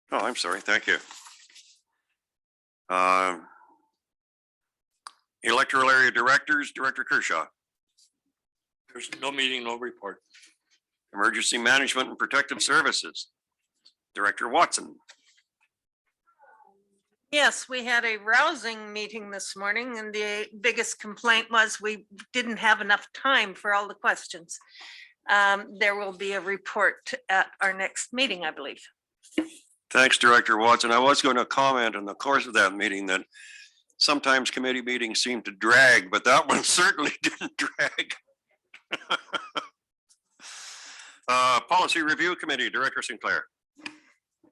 Speaker 1: Oh, I'm sorry. Thank you. Electoral Area Directors, Director Kershaw.
Speaker 3: There's no meeting, no report.
Speaker 1: Emergency Management and Protective Services, Director Watson.
Speaker 14: Yes, we had a rousing meeting this morning and the biggest complaint was we didn't have enough time for all the questions. There will be a report at our next meeting, I believe.
Speaker 1: Thanks, Director Watson. I was going to comment in the course of that meeting that sometimes committee meetings seem to drag, but that one certainly didn't drag. Policy Review Committee, Director Sinclair.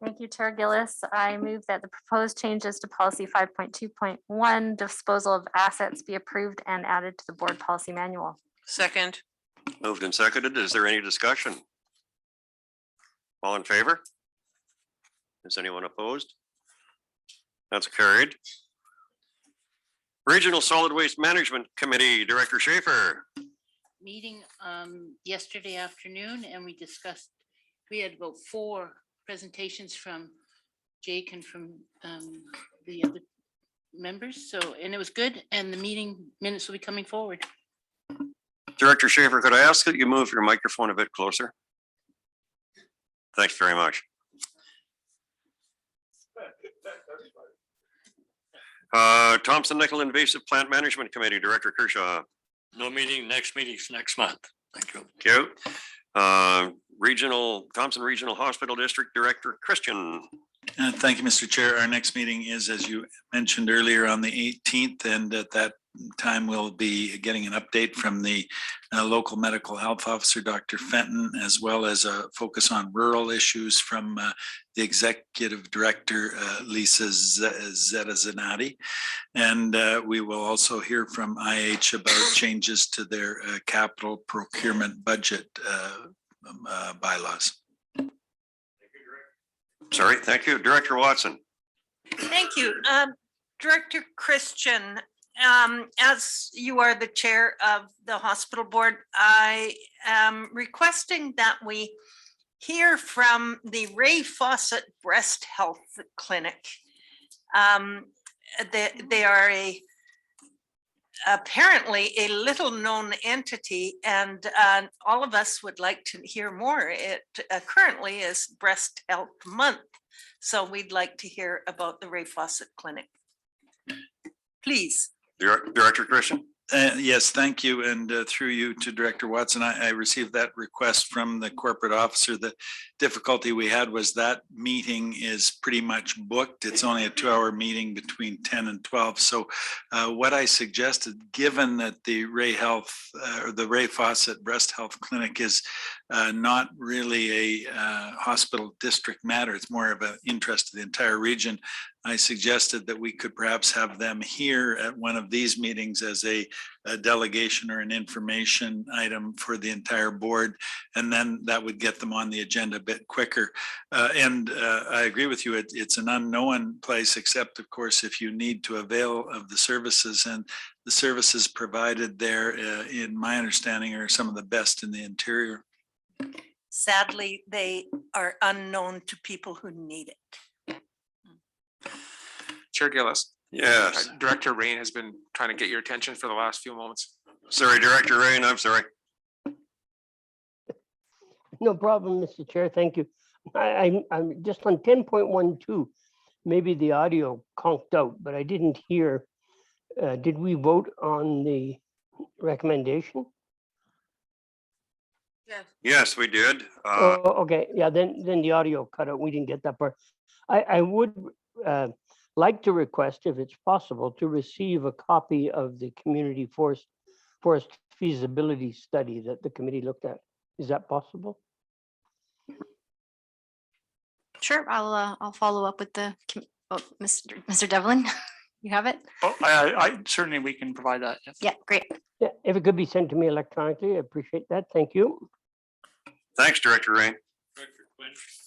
Speaker 20: Thank you, Chair Gillis. I move that the proposed changes to policy 5.2.1 disposal of assets be approved and added to the board policy manual.
Speaker 11: Second.
Speaker 1: Moved and seconded. Is there any discussion? All in favor? Is anyone opposed? That's carried. Regional Solid Waste Management Committee, Director Schaefer.
Speaker 9: Meeting yesterday afternoon and we discussed, we had about 4 presentations from Jake and from the other members. So, and it was good and the meeting minutes will be coming forward.
Speaker 1: Director Schaefer, could I ask that you move your microphone a bit closer? Thanks very much. Thompson-Nicola Invasive Plant Management Committee, Director Kershaw.
Speaker 3: No meeting, next meeting's next month. Thank you.
Speaker 1: Thank you. Thompson Regional Hospital District Director Christian.
Speaker 10: Thank you, Mr. Chair. Our next meeting is, as you mentioned earlier, on the 18th, and at that time we'll be getting an update from the local medical health officer, Dr. Fenton, as well as a focus on rural issues from the executive director, Lisa Zanatti. And we will also hear from IH about changes to their capital procurement budget bylaws.
Speaker 1: Sorry, thank you. Director Watson.
Speaker 14: Thank you. Director Christian, as you are the chair of the hospital board, I am requesting that we hear from the Ray Fawcett Breast Health Clinic. They are apparently a little known entity, and all of us would like to hear more. It currently is Breast Health Month, so we'd like to hear about the Ray Fawcett Clinic. Please.
Speaker 1: Director Christian?
Speaker 10: Yes, thank you. And through you to Director Watson, I received that request from the corporate officer. The difficulty we had was that meeting is pretty much booked. It's only a 2-hour meeting between 10 and 12. So what I suggested, given that the Ray Fawcett Breast Health Clinic is not really a hospital district matter, it's more of an interest to the entire region, I suggested that we could perhaps have them here at one of these meetings as a delegation or an information item for the entire board, and then that would get them on the agenda a bit quicker. And I agree with you, it's an unknown place, except of course if you need to avail of the services, and the services provided there, in my understanding, are some of the best in the interior.
Speaker 14: Sadly, they are unknown to people who need it.
Speaker 8: Chair Gillis.
Speaker 1: Yes.
Speaker 8: Director Rain has been trying to get your attention for the last few moments.
Speaker 1: Sorry, Director Rain, I'm sorry.
Speaker 16: No problem, Mr. Chair. Thank you. I'm just on 10.12. Maybe the audio conked out, but I didn't hear. Did we vote on the recommendation?
Speaker 1: Yes, we did.
Speaker 16: Okay, yeah, then the audio cut out. We didn't get that part. I would like to request, if it's possible, to receive a copy of the community forest feasibility study that the committee looked at. Is that possible?
Speaker 2: Sure, I'll follow up with the, Mr. Devlin, you have it?
Speaker 3: Oh, I certainly we can provide that. Yes.
Speaker 2: Yeah, great.
Speaker 16: Yeah, if it could be sent to me electronically, I appreciate that. Thank you.
Speaker 1: Thanks, Director Rain.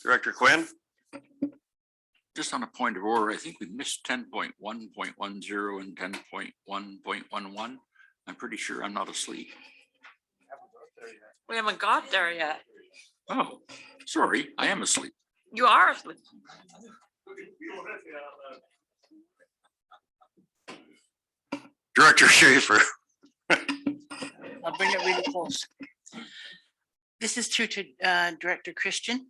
Speaker 1: Director Quinn?
Speaker 21: Just on a point of order, I think we missed 10.1.10 and 10.1.11. I'm pretty sure I'm not asleep.
Speaker 4: We haven't got there yet.
Speaker 21: Oh, sorry, I am asleep.
Speaker 4: You are asleep.
Speaker 1: Director Schaefer.
Speaker 9: I'll bring it really close. This is through to Director Christian.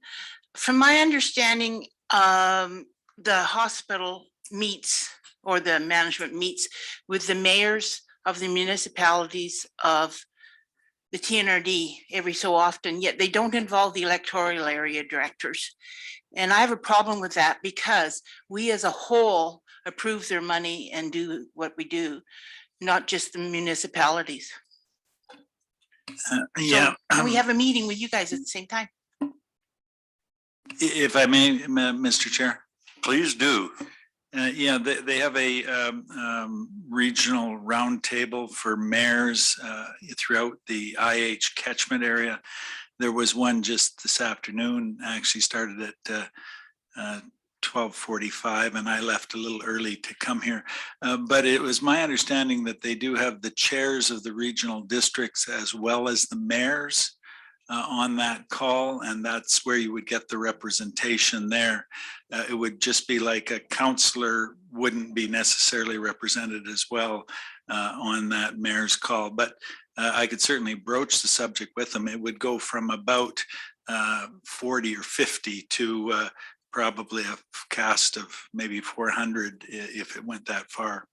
Speaker 9: From my understanding, the hospital meets, or the management meets with the mayors of the municipalities of the TNRD every so often, yet they don't involve the electoral area directors. And I have a problem with that because we as a whole approve their money and do what we do, not just the municipalities.
Speaker 10: Yeah.
Speaker 9: Can we have a meeting with you guys at the same time?
Speaker 10: If I may, Mr. Chair.
Speaker 1: Please do.
Speaker 10: Yeah, they have a regional roundtable for mayors throughout the IH catchment area. There was one just this afternoon, actually started at 12:45, and I left a little early to come here. But it was my understanding that they do have the chairs of the regional districts as well as the mayors on that call, and that's where you would get the representation there. It would just be like a counselor wouldn't be necessarily represented as well on that mayor's call, but I could certainly broach the subject with them. It would go from about 40 or 50 to probably a cast of maybe 400 if it went that far.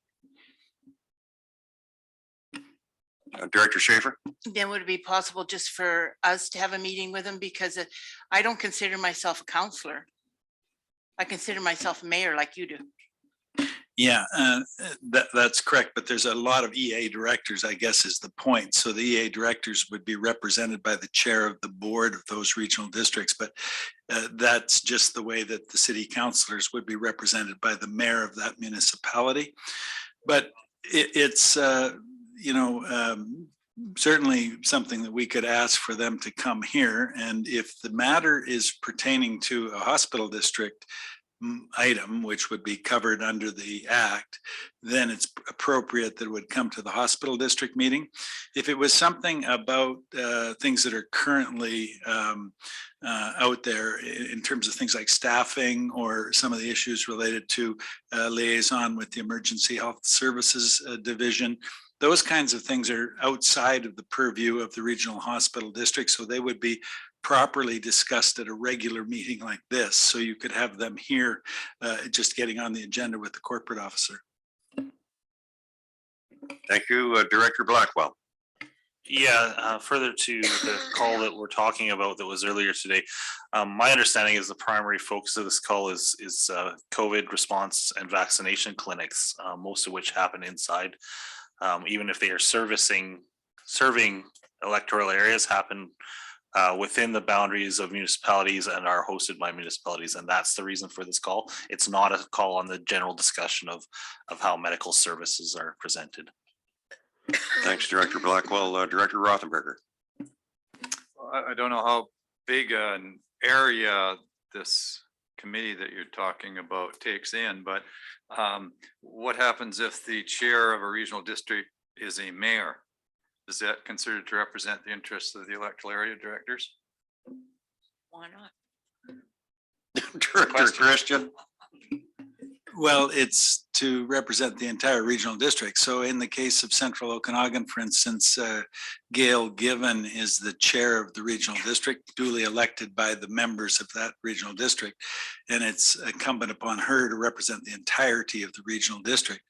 Speaker 1: Director Schaefer?
Speaker 9: Then would it be possible just for us to have a meeting with them? Because I don't consider myself a counselor. I consider myself a mayor like you do.
Speaker 10: Yeah, that's correct. But there's a lot of EA directors, I guess, is the point. So the EA directors would be represented by the chair of the board of those regional districts. But that's just the way that the city councilors would be represented by the mayor of that municipality. But it's certainly something that we could ask for them to come here. And if the matter is pertaining to a hospital district, item, which would be covered under the act, then it's appropriate that it would come to the hospital district meeting. If it was something about things that are currently out there in terms of things like staffing or some of the issues related to liaison with the Emergency Health Services Division, those kinds of things are outside of the purview of the regional hospital district, so they would be properly discussed at a regular meeting like this. So you could have them here just getting on the agenda with the corporate officer.
Speaker 1: Thank you, Director Blackwell.
Speaker 17: Yeah, further to the call that we're talking about that was earlier today, my understanding is the primary focus of this call is COVID response and vaccination clinics, most of which happen inside. Even if they are serving electoral areas, happen within the boundaries of municipalities and are hosted by municipalities, and that's the reason for this call. It's not a call on the general discussion of how medical services are presented.
Speaker 1: Thanks, Director Blackwell. Director Rothenberger.
Speaker 12: I don't know how big an area this committee that you're talking about takes in, but what happens if the chair of a regional district is a mayor? Is that considered to represent the interests of the electoral area directors?
Speaker 4: Why not?
Speaker 1: Director Christian.
Speaker 10: Well, it's to represent the entire regional district. So in the case of Central Okanagan, for instance, Gail Given is the chair of the regional district, duly elected by the members of that regional district. And it's incumbent upon her to represent the entirety of the regional district.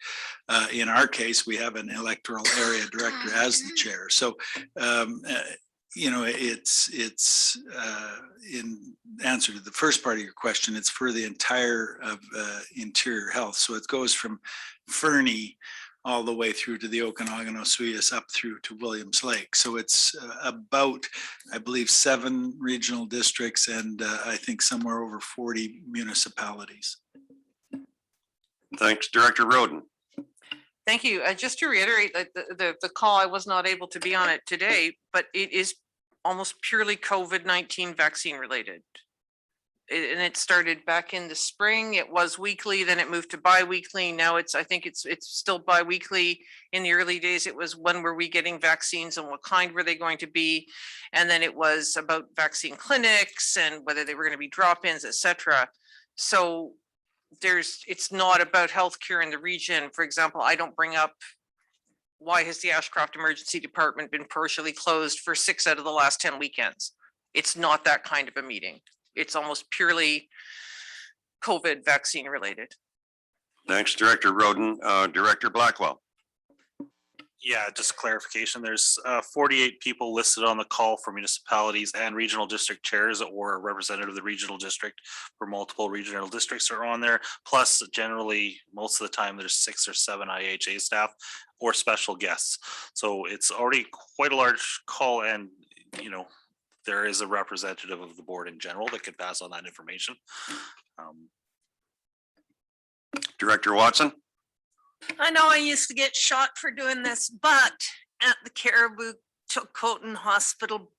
Speaker 10: In our case, we have an electoral area director as the chair. So you know, it's in answer to the first part of your question, it's for the entire of interior health. So it goes from Fernie all the way through to the Okanagan Oswego up through to Williams Lake. So it's about, I believe, 7 regional districts and I think somewhere over 40 municipalities.
Speaker 1: Thanks, Director Roden.
Speaker 11: Thank you. Just to reiterate, the call, I was not able to be on it today, but it is almost purely COVID-19 vaccine related. And it started back in the spring. It was weekly, then it moved to bi-weekly. Now I think it's still bi-weekly. In the early days, it was when were we getting vaccines and what kind were they going to be? And then it was about vaccine clinics and whether they were going to be drop-ins, etc. So it's not about healthcare in the region. For example, I don't bring up why has the Ashcroft Emergency Department been partially closed for 6 out of the last 10 weekends? It's not that kind of a meeting. It's almost purely COVID vaccine related.
Speaker 1: Thanks, Director Roden. Director Blackwell.
Speaker 17: Yeah, just clarification. There's 48 people listed on the call for municipalities and regional district chairs or a representative of the regional district for multiple regional districts are on there. Plus, generally, most of the time, there's 6 or 7 IHA staff or special guests. So it's already quite a large call, and you know, there is a representative of the board in general that could pass on that information.
Speaker 1: Director Watson.
Speaker 14: I know I used to get shot for doing this, but at the Caribou Chilcotin Hospital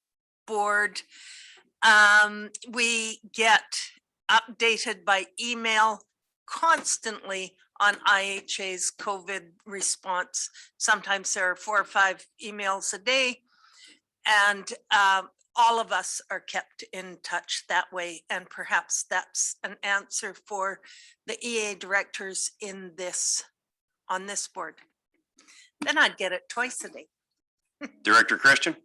Speaker 14: Board, we get updated by email constantly on IHA's COVID response. Sometimes there are 4 or 5 emails a day, and all of us are kept in touch that way. And perhaps that's an answer for the EA directors in this, on this board. Then I'd get it twice a day.
Speaker 1: Director Christian.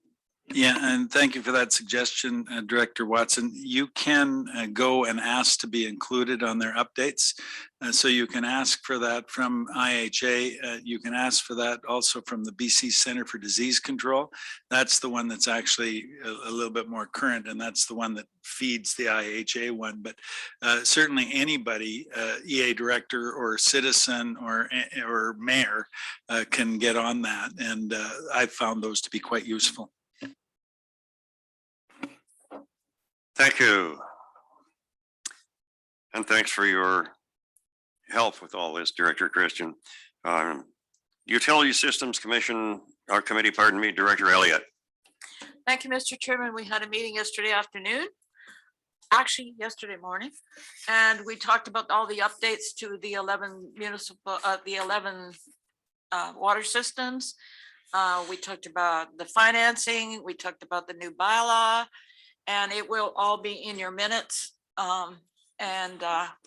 Speaker 10: Yeah, and thank you for that suggestion, Director Watson. You can go and ask to be included on their updates. So you can ask for that from IHA. You can ask for that also from the BC Center for Disease Control. That's the one that's actually a little bit more current, and that's the one that feeds the IHA one. But certainly anybody, EA director or citizen or mayor can get on that. And I've found those to be quite useful.
Speaker 1: Thank you. And thanks for your help with all this, Director Christian. Utility Systems Commission, our committee, pardon me, Director Elliott.
Speaker 4: Thank you, Mr. Chairman. We had a meeting yesterday afternoon. actually yesterday morning. And we talked about all the updates to the 11 municipal, the 11 water systems. We talked about the financing, we talked about the new bylaw, and it will all be in your minutes.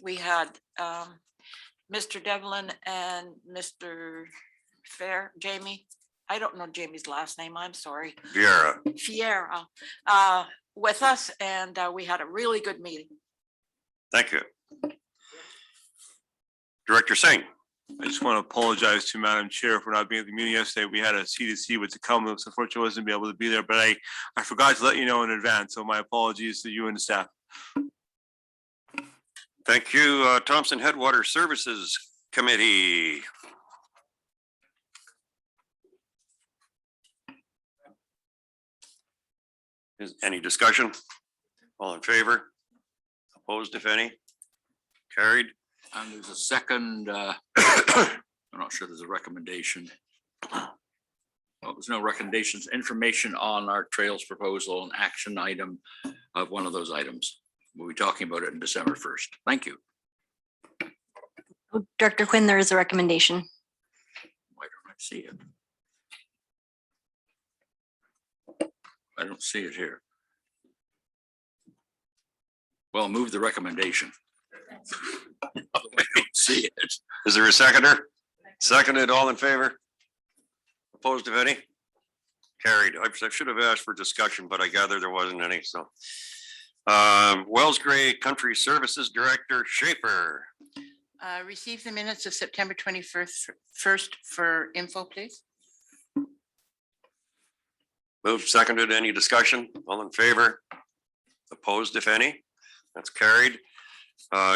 Speaker 4: We had Mr. Devlin and Mr. Jamie. I don't know Jamie's last name, I'm sorry. Fiera with us, and we had a really good meeting.
Speaker 1: Thank you. Director Singh.
Speaker 5: I just want to apologize to Madam Chair for not being at the meeting yesterday. We had a C2C with the Kamloops. Unfortunately, I wasn't able to be there, but I forgot to let you know in advance. So my apologies to you and the staff.
Speaker 1: Thank you, Thompson Headwater Services Committee. Is any discussion? All in favor? Opposed, if any? Carried.
Speaker 21: And there's a second, I'm not sure there's a recommendation. Well, there's no recommendations, information on our trails proposal, an action item of one of those items. We'll be talking about it in December 1st. Thank you.
Speaker 2: Director Quinn, there is a recommendation.
Speaker 21: Why don't I see it? I don't see it here. Well, move the recommendation. I don't see it.
Speaker 1: Is there a seconder? Seconded, all in favor? Opposed, if any? Carried. I should have asked for discussion, but I gather there wasn't any, so. Wells Gray Country Services Director Schaefer.
Speaker 9: Receive the minutes of September 21st for info, please.
Speaker 1: Moved, seconded, any discussion? All in favor? Opposed, if any? That's carried.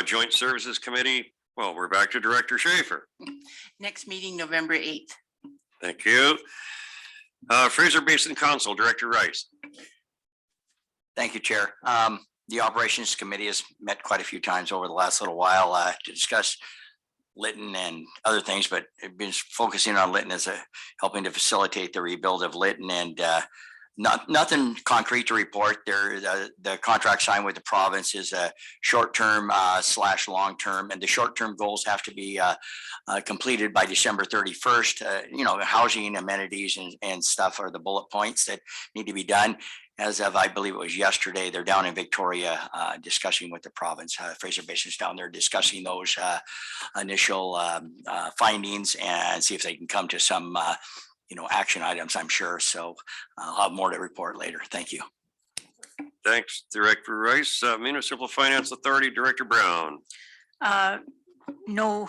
Speaker 1: Joint Services Committee, well, we're back to Director Schaefer.
Speaker 9: Next meeting, November 8th.
Speaker 1: Thank you. Fraser Basin Council, Director Rice.
Speaker 13: Thank you, Chair. The Operations Committee has met quite a few times over the last little while to discuss Lytton and other things, but it's been focusing on Lytton as helping to facilitate the rebuild of Lytton, and nothing concrete to report there. The contract signed with the province is a short-term / long-term, and the short-term goals have to be completed by December 31st. Housing, amenities and stuff are the bullet points that need to be done. As of, I believe it was yesterday, they're down in Victoria discussing with the province. Fraser Basin's down there discussing those initial findings and see if they can come to some action items, I'm sure. So I'll have more to report later. Thank you.
Speaker 1: Thanks, Director Rice. Municipal Finance Authority, Director Brown.
Speaker 22: No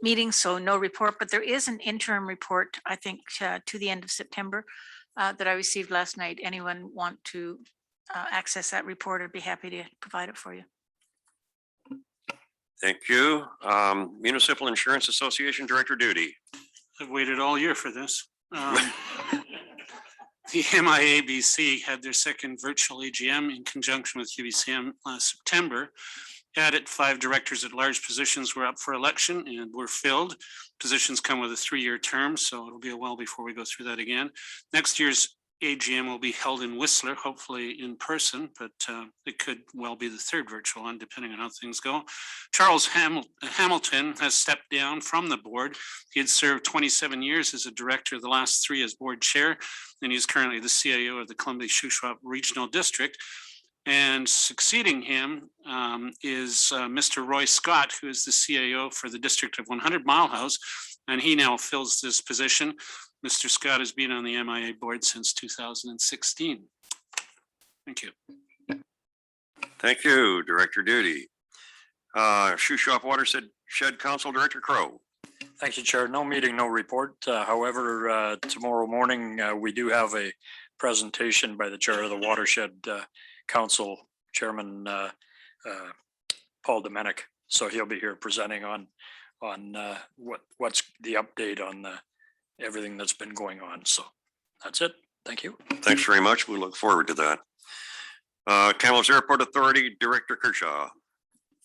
Speaker 22: meeting, so no report, but there is an interim report, I think, to the end of September that I received last night. Anyone want to access that report? I'd be happy to provide it for you.
Speaker 1: Thank you. Municipal Insurance Association, Director Duty.
Speaker 3: I've waited all year for this. The MIABC had their second virtual AGM in conjunction with UBCM last September. Added 5 directors at large positions were up for election and were filled. Positions come with a 3-year term, so it'll be a while before we go through that again. Next year's AGM will be held in Whistler, hopefully in person, but it could well be the 3rd virtual one, depending on how things go. Charles Hamilton has stepped down from the board. He had served 27 years as a director, the last 3 as board chair, and he's currently the CIO of the Columbia-Shuswap Regional District. And succeeding him is Mr. Roy Scott, who is the CIO for the district of 100 Mile House, and he now fills this position. Mr. Scott has been on the MIA board since 2016. Thank you.
Speaker 1: Thank you, Director Duty. Shuswap Watershed Council, Director Crow.
Speaker 23: Thank you, Chair. No meeting, no report. However, tomorrow morning, we do have a presentation by the Chair of the Watershed Council, Chairman Paul Domenic. So he'll be here presenting on what's the update on everything that's been going on. So that's it. Thank you.
Speaker 1: Thanks very much. We look forward to that. Kamloops Airport Authority, Director Kershaw.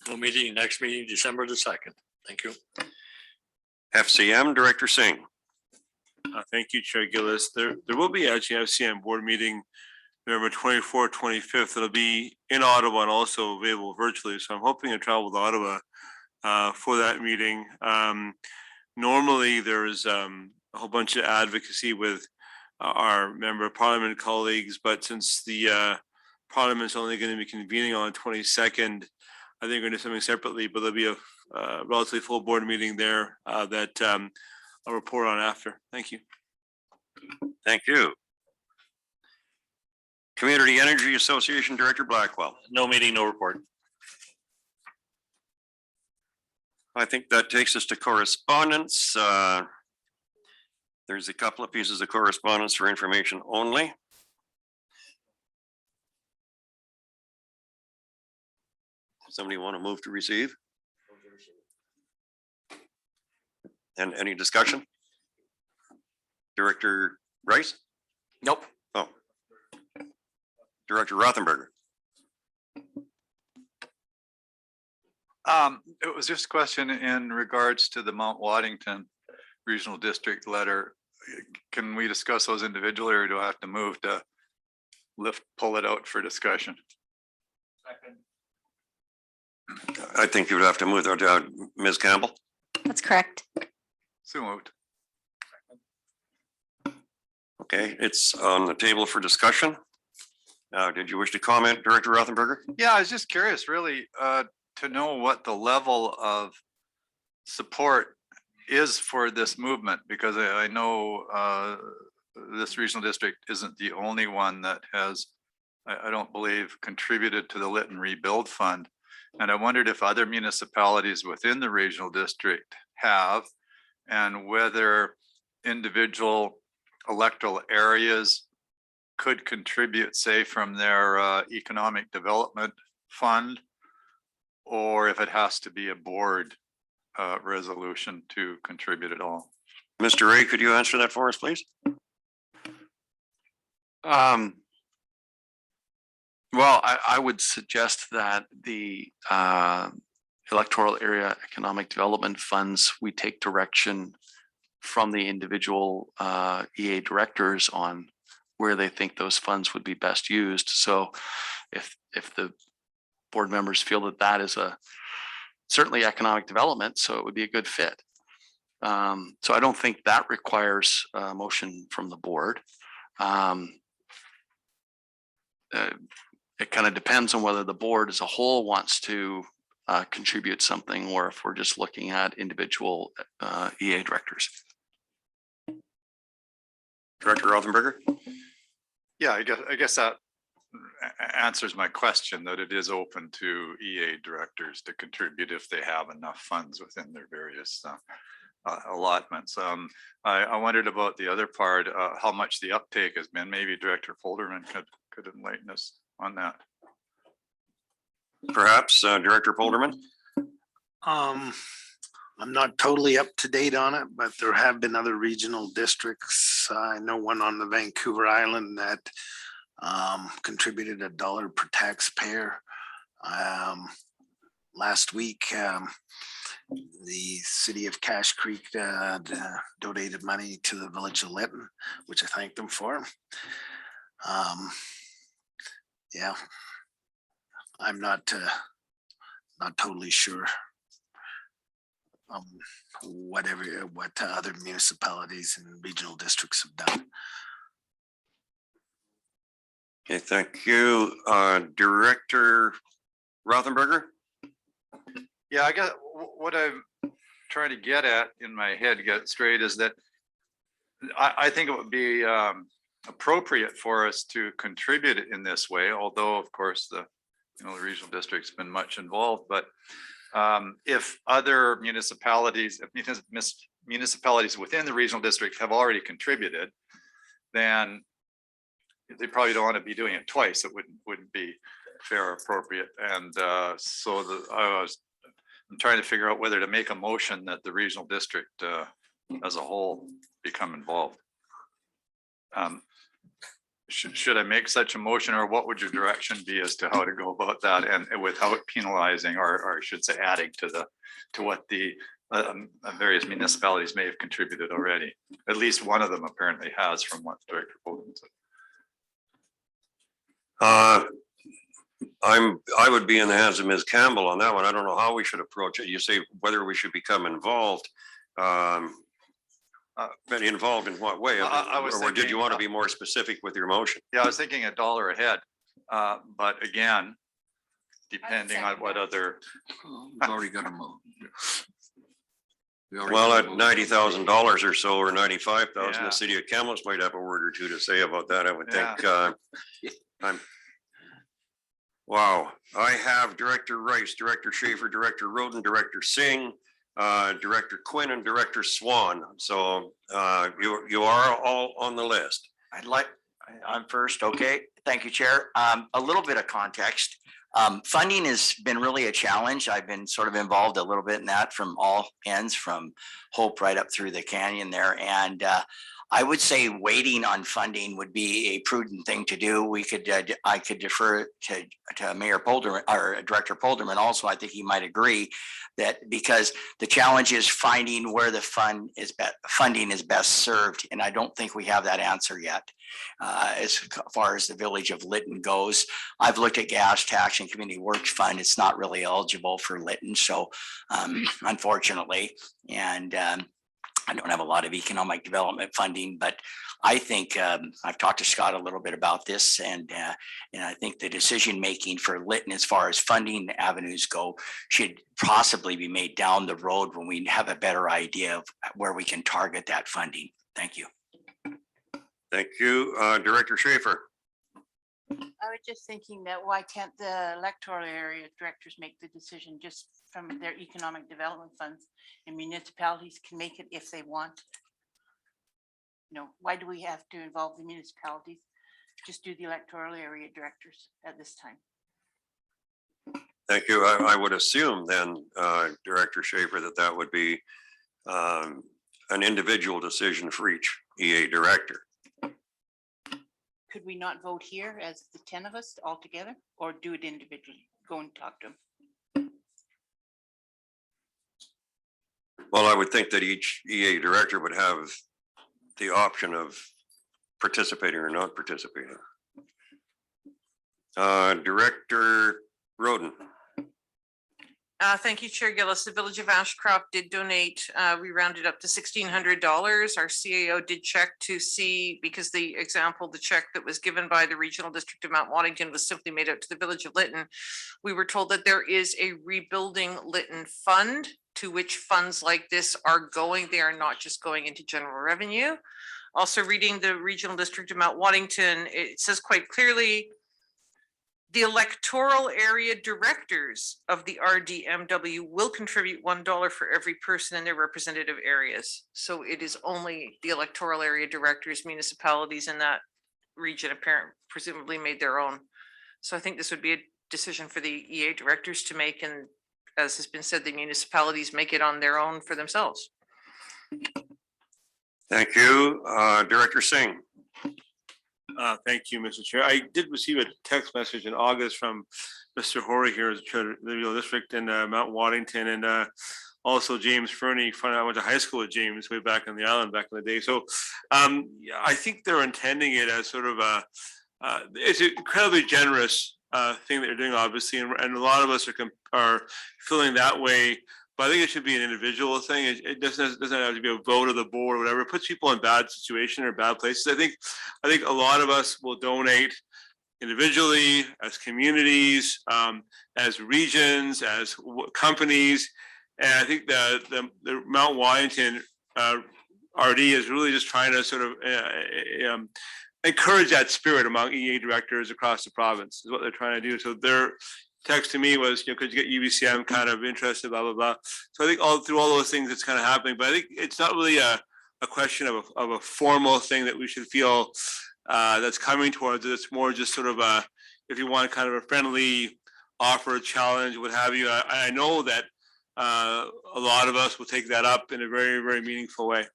Speaker 23: No meeting, next meeting, December the 2nd. Thank you.
Speaker 1: FCM, Director Singh.
Speaker 5: Thank you, Chair Gillis. There will be actually FCM board meeting November 24th, 25th. It'll be in Ottawa and also available virtually. So I'm hoping to travel to Ottawa for that meeting. Normally, there's a whole bunch of advocacy with our member of parliament colleagues, but since the parliament's only going to be convening on the 22nd, I think we're going to do something separately, but there'll be a relatively full board meeting there that I'll report on after. Thank you.
Speaker 1: Thank you. Community Energy Association Director Blackwell.
Speaker 17: No meeting, no report.
Speaker 1: I think that takes us to correspondence. There's a couple of pieces of correspondence for information only. Somebody want to move to receive? And any discussion? Director Rice?
Speaker 13: Nope.
Speaker 1: Oh. Director Rothenberger.
Speaker 12: It was just a question in regards to the Mount Waddington Regional District letter. Can we discuss those individually, or do I have to move to pull it out for discussion?
Speaker 1: I think you would have to move that to Ms. Campbell.
Speaker 2: That's correct.
Speaker 12: So moved.
Speaker 1: Okay, it's on the table for discussion. Did you wish to comment, Director Rothenberger?
Speaker 12: Yeah, I was just curious, really, to know what the level of support is for this movement, because I know this regional district isn't the only one that has, I don't believe, contributed to the Lytton Rebuild Fund. And I wondered if other municipalities within the regional district have, and whether individual electoral areas could contribute, say, from their economic development fund, or if it has to be a board resolution to contribute at all.
Speaker 1: Mr. Ray, could you answer that for us, please?
Speaker 18: Well, I would suggest that the electoral area economic development funds, we take direction from the individual EA directors on where they think those funds would be best used. So if the board members feel that that is certainly economic development, so it would be a good fit. So I don't think that requires a motion from the board. It kind of depends on whether the board as a whole wants to contribute something, or if we're just looking at individual EA directors.
Speaker 1: Director Rothenberger?
Speaker 12: Yeah, I guess that answers my question, that it is open to EA directors to contribute if they have enough funds within their various allotments. I wondered about the other part, how much the uptake has been. Maybe Director Polderman could enlighten us on that.
Speaker 1: Perhaps Director Polderman?
Speaker 6: I'm not totally up to date on it, but there have been other regional districts. I know one on the Vancouver Island that contributed $1 per taxpayer. Last week, the city of Cache Creek donated money to the village of Lytton, which I thank them for. Yeah, I'm not totally sure what other municipalities and regional districts have done.
Speaker 1: Okay, thank you. Director Rothenberger?
Speaker 12: Yeah, I guess what I'm trying to get at in my head, to get it straight, is that I think it would be appropriate for us to contribute in this way, although of course the regional district's been much involved. But if other municipalities, municipalities within the regional district have already contributed, then they probably don't want to be doing it twice. It wouldn't be fair or appropriate. And so I'm trying to figure out whether to make a motion that the regional district as a whole become involved. Should I make such a motion, or what would your direction be as to how to go about that, and without penalizing, or I should say adding to what the various municipalities may have contributed already? At least one of them apparently has, from what Director Bowden said.
Speaker 1: I would be in the hands of Ms. Campbell on that one. I don't know how we should approach it. You say whether we should become involved. But involved in what way?
Speaker 12: I was
Speaker 1: Or did you
Speaker 12: thinking,
Speaker 1: want to be more specific with your motion?
Speaker 12: Yeah, I was thinking $1 a head. But again, depending on what other.
Speaker 21: We've already got a move.
Speaker 1: Well, at $90,000 or so, or 95,000,
Speaker 12: Yeah.
Speaker 1: the city of Kamloops might have a word or two to say about that, I would think. Wow, I have Director Rice, Director Schaefer, Director Roden, Director Singh, Director Quinn, and Director Swan. So you are all on the list.
Speaker 13: I'm first, okay. Thank you, Chair. A little bit of context. Funding has been really a challenge. I've been sort of involved a little bit in that from all ends, from Hope right up through the canyon there. And I would say waiting on funding would be a prudent thing to do. I could defer to Mayor Polderman or Director Polderman also. I think he might agree that because the challenge is finding where the funding is best served. And I don't think we have that answer yet. As far as the village of Lytton goes, I've looked at gas tax and community works fund. It's not really eligible for Lytton. So unfortunately, and I don't have a lot of economic development funding, but I think I've talked to Scott a little bit about this, and I think the decision making for Lytton as far as funding avenues go should possibly be made down the road when we have a better idea of where we can target that funding. Thank you.
Speaker 1: Thank you, Director Schaefer.
Speaker 9: I was just thinking that why can't the electoral area directors make the decision just from their economic development funds, and municipalities can make it if they want? You know, why do we have to involve the municipalities? Just do the electoral area directors at this time.
Speaker 1: Thank you. I would assume then, Director Schaefer, that would be an individual decision for each EA director.
Speaker 9: Could we not vote here as the 10 of us all together, or do it individually? Go and talk to them.
Speaker 1: Well, I would think that each EA director would have the option of participating or not participating. Director Roden.
Speaker 11: Thank you, Chair Gillis. The Village of Ashcroft did donate. We rounded up to $1,600. Our CAO did check to see, because the check that was given by the Regional District of Mount Waddington was simply made out to the Village of Lytton. We were told that there is a Rebuilding Lytton Fund to which funds like this are going. They are not just going into general revenue. Also reading the Regional District of Mount Waddington, it says quite clearly, the electoral area directors of the RDMW will contribute $1 for every person in their representative areas. So it is only the electoral area directors, municipalities in that region presumably made their own. So I think this would be a decision for the EA directors to make, and as has been said, the municipalities make it on their own for themselves.
Speaker 1: Thank you, Director Singh.
Speaker 5: Thank you, Mr. Chair. I did receive a text message in August from Mr. Horry here as chair of the Regional District in Mount Waddington, and also James Fernie. I went to high school with James way back on the island back in the day. So I think they're intending it as sort of it's an incredibly generous thing that you're doing, obviously, and a lot of us are feeling that way. But I think it should be an individual thing. It doesn't have to be a vote of the board or whatever. It puts people in bad situations or bad places. I think a lot of us will donate individually, as communities, as regions, as companies. And I think the Mount Waddington RD is really just trying to sort of encourage that spirit among EA directors across the province is what they're trying to do. So their text to me was, could you get UBCM kind of interested, blah, blah, blah. So I think through all those things, it's kind of happening, but I think it's not really a question of a formal thing that we should feel that's coming towards it. It's more just sort of if you want kind of a friendly offer, challenge, what have you. I know that a lot of us will take that up in a very, very meaningful way.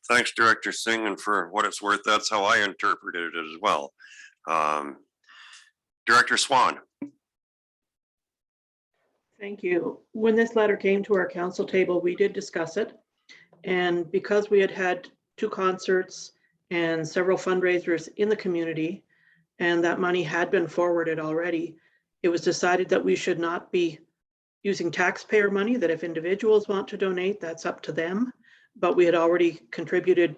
Speaker 1: Thanks, Director Singh, and for what it's worth, that's how I interpreted it as well. Director Swan.
Speaker 7: Thank you. When this letter came to our council table, we did discuss it. And because we had 2 concerts and several fundraisers in the community, and that money had been forwarded already. It was decided that we should not be using taxpayer money, that if individuals want to donate, that's up to them. But we had already contributed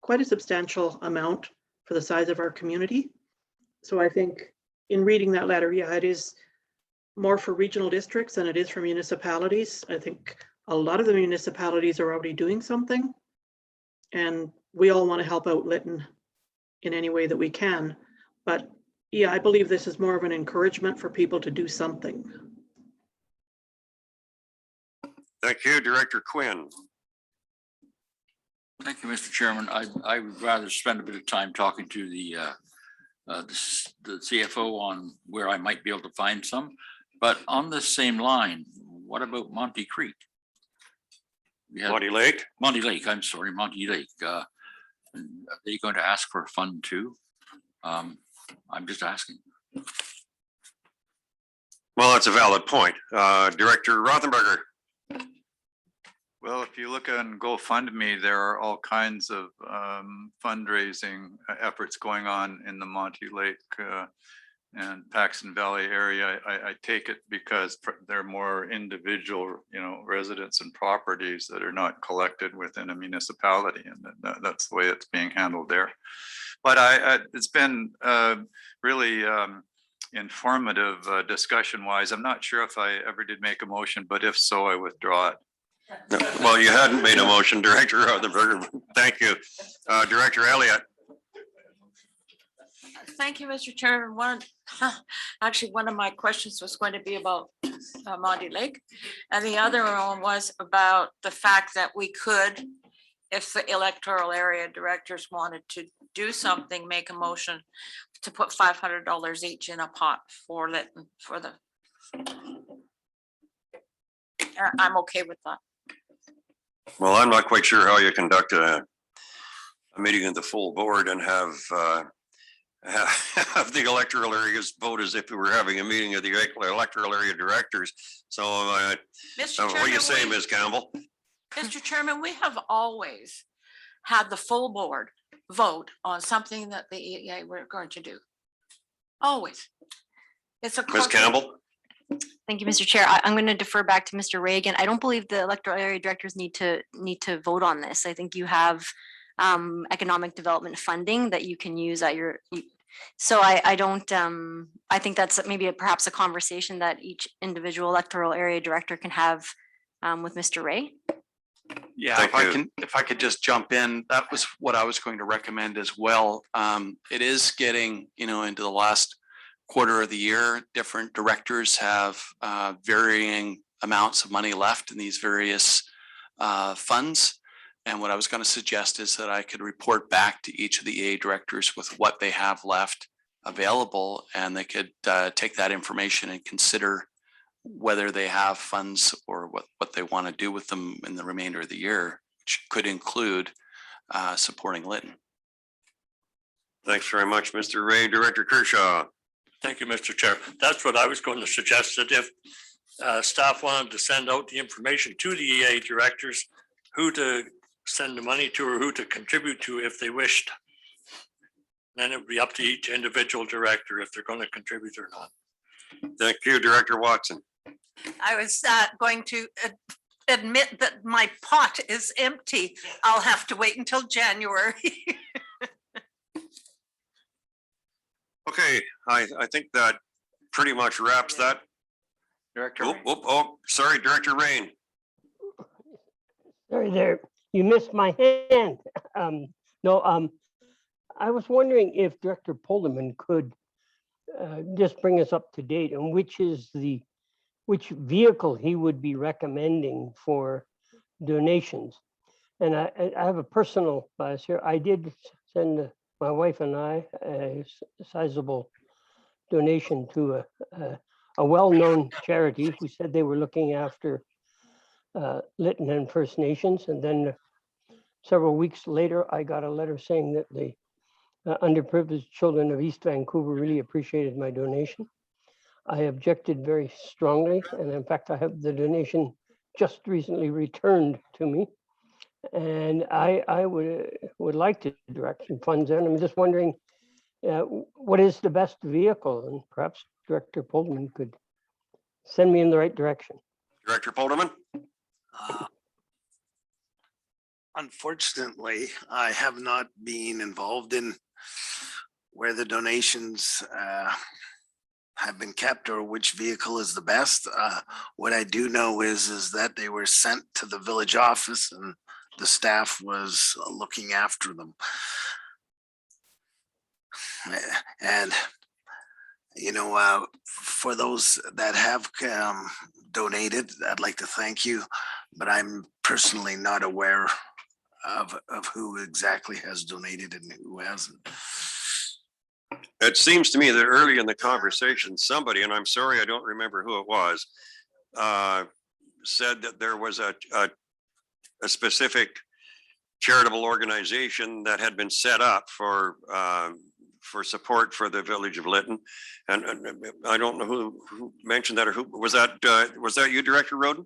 Speaker 7: quite a substantial amount for the size of our community. So I think in reading that letter, yeah, it is more for regional districts than it is for municipalities. I think a lot of the municipalities are already doing something, and we all want to help out Lytton in any way that we can. But yeah, I believe this is more of an encouragement for people to do something.
Speaker 1: Thank you, Director Quinn.
Speaker 21: Thank you, Mr. Chairman. I would rather spend a bit of time talking to the CFO on where I might be able to find some. But on the same line, what about Monty Creek?
Speaker 1: Monty Lake?
Speaker 21: Monty Lake, I'm sorry, Monty Lake. Are they going to ask for a fund too? I'm just asking.
Speaker 1: Well, that's a valid point. Director Rothenberger.
Speaker 12: Well, if you look on GoFundMe, there are all kinds of fundraising efforts going on in the Monty Lake and Paxton Valley area. I take it because they're more individual, residents and properties that are not collected within a municipality, and that's the way it's being handled there. But it's been really informative discussion-wise. I'm not sure if I ever did make a motion, but if so, I withdraw it.
Speaker 1: Well, you hadn't made a motion, Director Rothenberger. Thank you. Director Elliott.
Speaker 4: Thank you, Mr. Chairman. Actually, one of my questions was going to be about Monty Lake. And the other one was about the fact that we could, if the electoral area directors wanted to do something, make a motion to put $500 each in a pot for the. I'm okay with that.
Speaker 1: Well, I'm not quite sure how you conduct a meeting of the full board and have the electoral areas vote as if we were having a meeting of the electoral area directors. So what do you say, Ms. Campbell?
Speaker 4: Mr. Chairman, we have always had the full board vote on something that the EEA were going to do. Always. It's a
Speaker 1: Ms. Campbell?
Speaker 2: Thank you, Mr. Chair. I'm going to defer back to Mr. Reagan. I don't believe the electoral area directors need to vote on this. I think you have economic development funding that you can use at your. So I don't. I think that's maybe perhaps a conversation that each individual electoral area director can have with Mr. Ray.
Speaker 18: Yeah, if I could just jump in, that was what I was going to recommend as well. It is getting, into the last quarter of the year. Different directors have varying amounts of money left in these various funds. And what I was going to suggest is that I could report back to each of the EA directors with what they have left available, and they could take that information and consider whether they have funds or what they want to do with them in the remainder of the year, which could include supporting Lytton.
Speaker 1: Thanks very much, Mr. Ray. Director Kershaw.
Speaker 23: Thank you, Mr. Chair. That's what I was going to suggest, that if staff wanted to send out the information to the EA directors, who to send the money to or who to contribute to if they wished. Then it would be up to each individual director if they're going to contribute or not.
Speaker 1: Thank you, Director Watson.
Speaker 14: I was going to admit that my pot is empty. I'll have to wait until January.
Speaker 1: Okay, I think that pretty much wraps that.
Speaker 21: Director.
Speaker 1: Sorry, Director Rain.
Speaker 16: Sorry there, you missed my hand. I was wondering if Director Polderman could just bring us up to date on which vehicle he would be recommending for donations. And I have a personal bias here. I did send my wife and I a sizable donation to a well-known charity who said they were looking after Lytton and First Nations. And then several weeks later, I got a letter saying that the underprivileged children of East Vancouver really appreciated my donation. I objected very strongly, and in fact, I have the donation just recently returned to me. And I would like to direct some funds in. I'm just wondering what is the best vehicle? And perhaps Director Polderman could send me in the right direction.
Speaker 1: Director Polderman?
Speaker 6: Unfortunately, I have not been involved in where the donations have been kept or which vehicle is the best. What I do know is that they were sent to the village office and the staff was looking after them. And, you know, for those that have donated, I'd like to thank you, but I'm personally not aware of who exactly has donated and who hasn't.
Speaker 1: It seems to me that early in the conversation, somebody, and I'm sorry, I don't remember who it was, said that there was a specific charitable organization that had been set up for support for the village of Lytton. And I don't know who mentioned that or who was that you, Director Roden?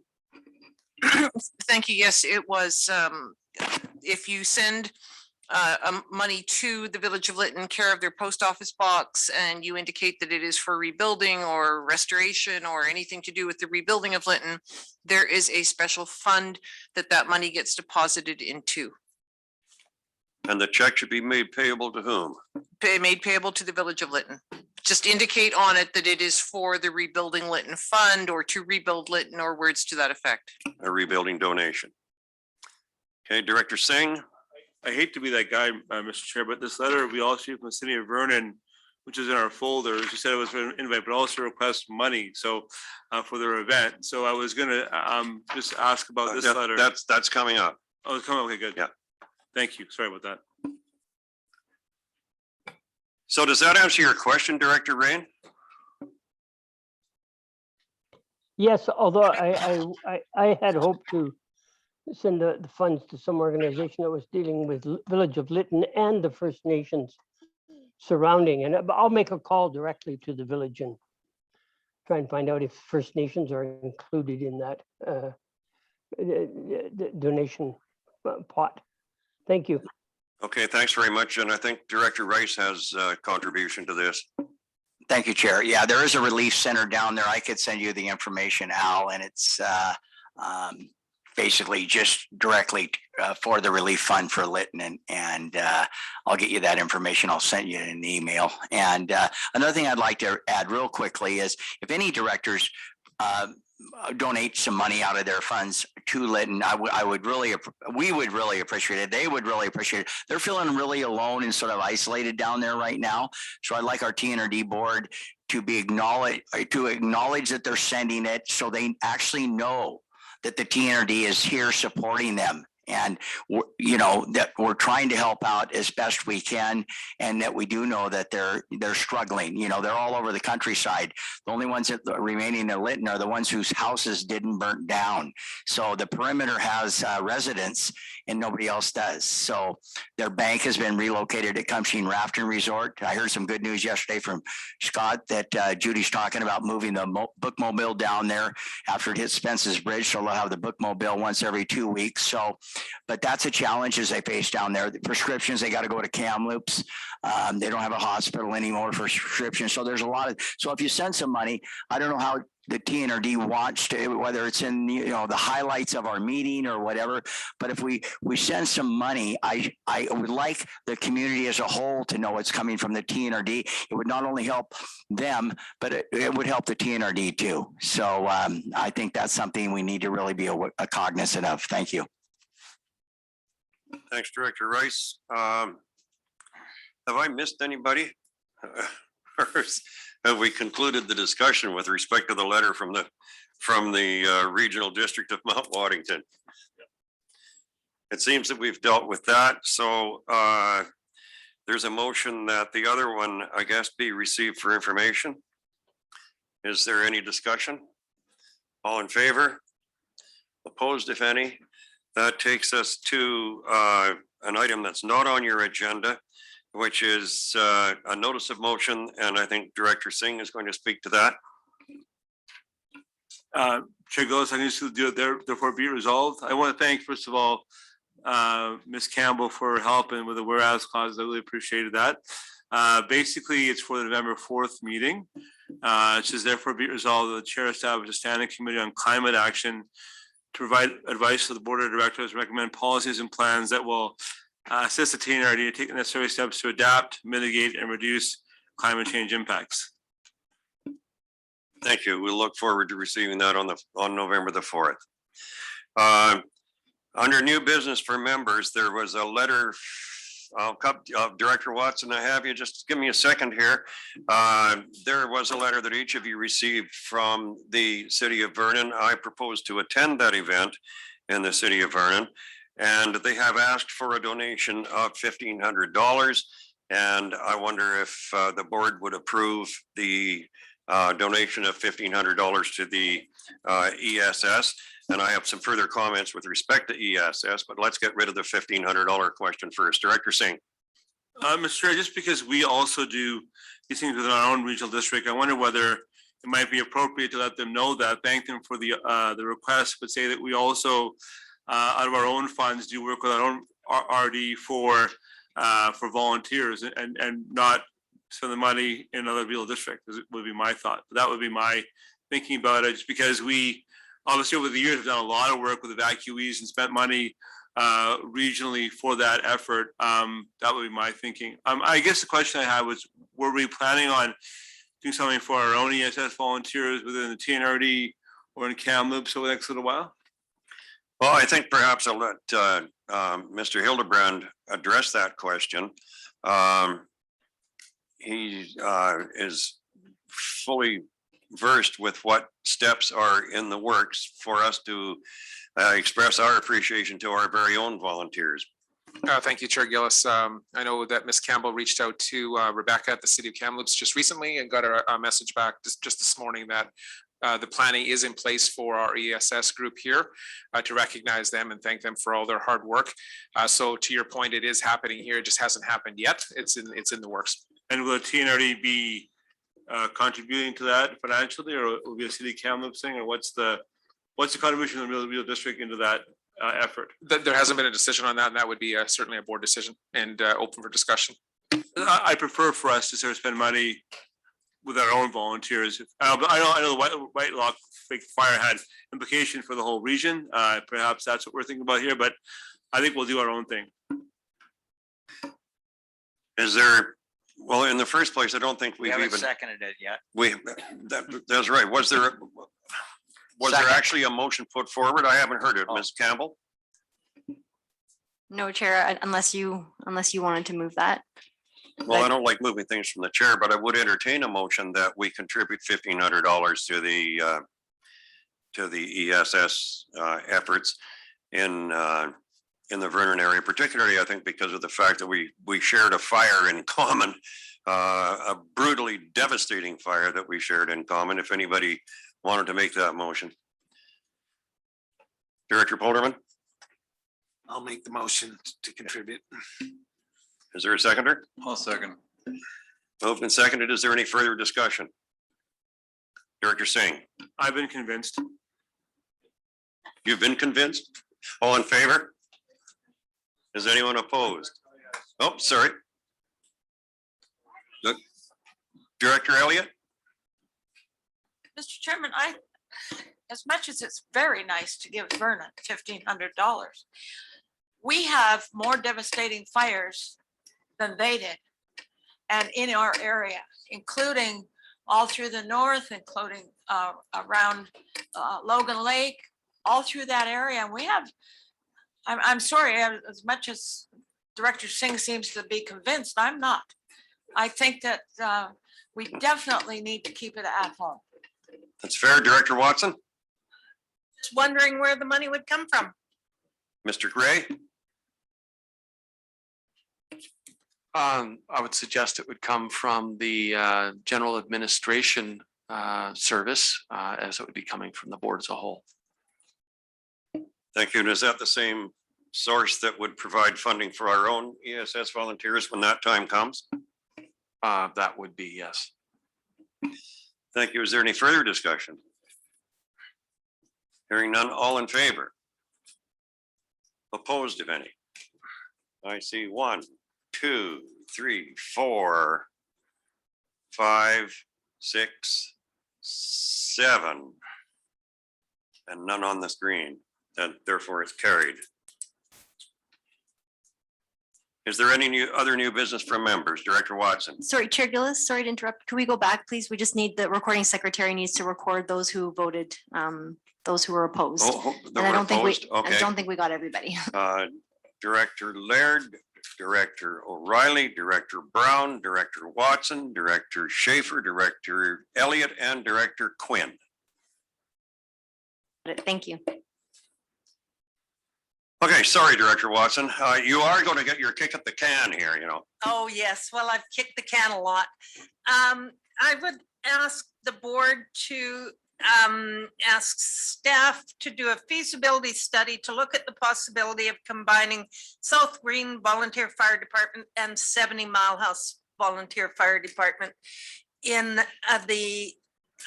Speaker 11: Thank you. Yes, it was. If you send money to the village of Lytton, care of their post office box, and you indicate that it is for rebuilding or restoration or anything to do with the rebuilding of Lytton, there is a special fund that money gets deposited into.
Speaker 1: And the check should be made payable to whom?
Speaker 11: Made payable to the village of Lytton. Just indicate on it that it is for the Rebuilding Lytton Fund or to rebuild Lytton or words to that effect.
Speaker 1: A rebuilding donation. Okay, Director Singh.
Speaker 5: I hate to be that guy, Mr. Chair, but this letter we all received from the city of Vernon, which is in our folder, as you said, it was an invite, but also request money. So for their event. So I was gonna just ask about this letter.
Speaker 1: That's coming up.
Speaker 5: Oh, it's coming. Okay, good.
Speaker 1: Yeah.
Speaker 5: Thank you. Sorry about that.
Speaker 1: So does that answer your question, Director Rain?
Speaker 16: Yes, although I had hoped to send the funds to some organization that was dealing with Village of Lytton and the First Nations surrounding. And I'll make a call directly to the village and try and find out if First Nations are included in that donation pot. Thank you.
Speaker 1: Okay, thanks very much. And I think Director Rice has a contribution to this.
Speaker 13: Thank you, Chair. Yeah, there is a relief center down there. I could send you the information, Al, and it's basically just directly for the relief fund for Lytton, and I'll get you that information. I'll send you an email. And another thing I'd like to add real quickly is if any directors donate some money out of their funds to Lytton, we would really appreciate it. They would really appreciate it. They're feeling really alone and sort of isolated down there right now. So I'd like our TNRD board to acknowledge that they're sending it so they actually know that the TNRD is here supporting them. And, you know, that we're trying to help out as best we can, and that we do know that they're struggling. You know, they're all over the countryside. The only ones that are remaining in Lytton are the ones whose houses didn't burn down. So the perimeter has residents and nobody else does. So their bank has been relocated at Cumsheen Rafting Resort. I heard some good news yesterday from Scott that Judy's talking about moving the bookmobile down there after it hits Spence's Bridge. So they'll have the bookmobile once every 2 weeks. So, but that's a challenge as they face down there. The prescriptions, they got to go to Kamloops. They don't have a hospital anymore for prescriptions. So there's a lot of, so if you send some money, I don't know how the TNRD wants to, whether it's in, you know, the highlights of our meeting or whatever, but if we send some money, I would like the community as a whole to know it's coming from the TNRD. It would not only help them, but it would help the TNRD too. So I think that's something we need to really be cognizant of. Thank you.
Speaker 1: Thanks, Director Rice. Have I missed anybody? Have we concluded the discussion with respect to the letter from the regional district of Mount Waddington? It seems that we've dealt with that. So there's a motion that the other one, I guess, be received for information. Is there any discussion? All in favor? Opposed, if any? That takes us to an item that's not on your agenda, which is a notice of motion, and I think Director Singh is going to speak to that.
Speaker 5: Chair Gillis, I need to do it there, therefore be resolved. I want to thank, first of all, Ms. Campbell for helping with the whereas clause. I really appreciated that. Basically, it's for the November 4th meeting. It says therefore be resolved that the chair establishes a standing committee on climate action to provide advice to the board of directors, recommend policies and plans that will assist the TNRD to take the necessary steps to adapt, mitigate, and reduce climate change impacts.
Speaker 1: Thank you. We look forward to receiving that on November the 4th. Under new business for members, there was a letter. Director Watson, I have you. Just give me a second here. There was a letter that each of you received from the city of Vernon. I propose to attend that event in the city of Vernon, and they have asked for a donation of $1,500. And I wonder if the board would approve the donation of $1,500 to the ESS. And I have some further comments with respect to ESS, but let's get rid of the $1,500 question first. Director Singh.
Speaker 5: Mr. Chair, just because we also do these things within our own regional district, I wonder whether it might be appropriate to let them know that, thank them for the request, but say that we also, out of our own funds, do work with our own RD for volunteers and not spend the money in another regional district, would be my thought. But that would be my thinking about it, just because we obviously over the years have done a lot of work with evacuees and spent money regionally for that effort. That would be my thinking. I guess the question I had was, were we planning on doing something for our own ESS volunteers within the TNRD or in Kamloops over the next little while?
Speaker 1: Well, I think perhaps I'll let Mr. Hildebrand address that question. He is fully versed with what steps are in the works for us to express our appreciation to our very own volunteers.
Speaker 8: Thank you, Chair Gillis. I know that Ms. Campbell reached out to Rebecca at the City of Kamloops just recently and got a message back just this morning that the planning is in place for our ESS group here to recognize them and thank them for all their hard work. So to your point, it is happening here. It just hasn't happened yet. It's in the works.
Speaker 5: And will the TNRD be contributing to that financially, or will it be a City of Kamloops thing, or what's the contribution of the Real District into that effort?
Speaker 8: There hasn't been a decision on that, and that would be certainly a board decision and open for discussion.
Speaker 5: I prefer for us to sort of spend money with our own volunteers. But I know the White Lock fire had implication for the whole region. Perhaps that's what we're thinking about here, but I think we'll do our own thing.
Speaker 1: Is there, well, in the first place, I don't think
Speaker 13: We
Speaker 1: we've
Speaker 13: haven't
Speaker 1: even,
Speaker 13: seconded it yet.
Speaker 1: that's right. Was there
Speaker 13: Second.
Speaker 1: actually a motion put forward? I haven't heard it. Ms. Campbell?
Speaker 2: No, Chair, unless you wanted to move that.
Speaker 1: Well, I don't like moving things from the chair, but I would entertain a motion that we contribute $1,500 to the ESS efforts in the Vernon area, particularly I think because of the fact that we shared a fire in common, a brutally devastating fire that we shared in common. If anybody wanted to make that motion. Director Polderman?
Speaker 6: I'll make the motion to contribute.
Speaker 1: Is there a seconder?
Speaker 12: I'll second.
Speaker 1: Moved and seconded. Is there any further discussion? Director Singh?
Speaker 5: I've been convinced.
Speaker 1: You've been convinced? All in favor? Is anyone opposed? Oh, sorry. Look, Director Elliott?
Speaker 4: Mr. Chairman, as much as it's very nice to give Vernon $1,500, we have more devastating fires than they did. And in our area, including all through the north, including around Logan Lake, all through that area. And we have, I'm sorry, as much as Director Singh seems to be convinced, I'm not. I think that we definitely need to keep it at home.
Speaker 1: That's fair. Director Watson?
Speaker 14: Just wondering where the money would come from.
Speaker 1: Mr. Gray?
Speaker 18: I would suggest it would come from the general administration service as it would be coming from the board as a whole.
Speaker 1: Thank you. And is that the same source that would provide funding for our own ESS volunteers when that time comes?
Speaker 18: That would be, yes.
Speaker 1: Thank you. Is there any further discussion? Hearing none, all in favor? Opposed, if any? I see 1, 2, 3, 4, 5, 6, 7. And none on the screen, and therefore it's carried. Is there any other new business from members? Director Watson?
Speaker 2: Sorry, Chair Gillis, sorry to interrupt. Could we go back, please? We just need, the recording secretary needs to record those who voted, those who were opposed.
Speaker 1: Oh,
Speaker 2: And
Speaker 1: that
Speaker 2: I
Speaker 1: were
Speaker 2: don't think we,
Speaker 1: opposed?
Speaker 2: I
Speaker 1: Okay.
Speaker 2: don't think we got everybody.
Speaker 1: Director Laird, Director O'Reilly, Director Brown, Director Watson, Director Schaefer, Director Elliott, and Director Quinn.
Speaker 2: Thank you.
Speaker 1: Okay, sorry, Director Watson. You are going to get your kick at the can here, you know.
Speaker 14: Oh, yes. Well, I've kicked the can a lot. I would ask the board to ask staff to do a feasibility study to look at the possibility of combining South Green Volunteer Fire Department and 70 Mile House Volunteer Fire Department in the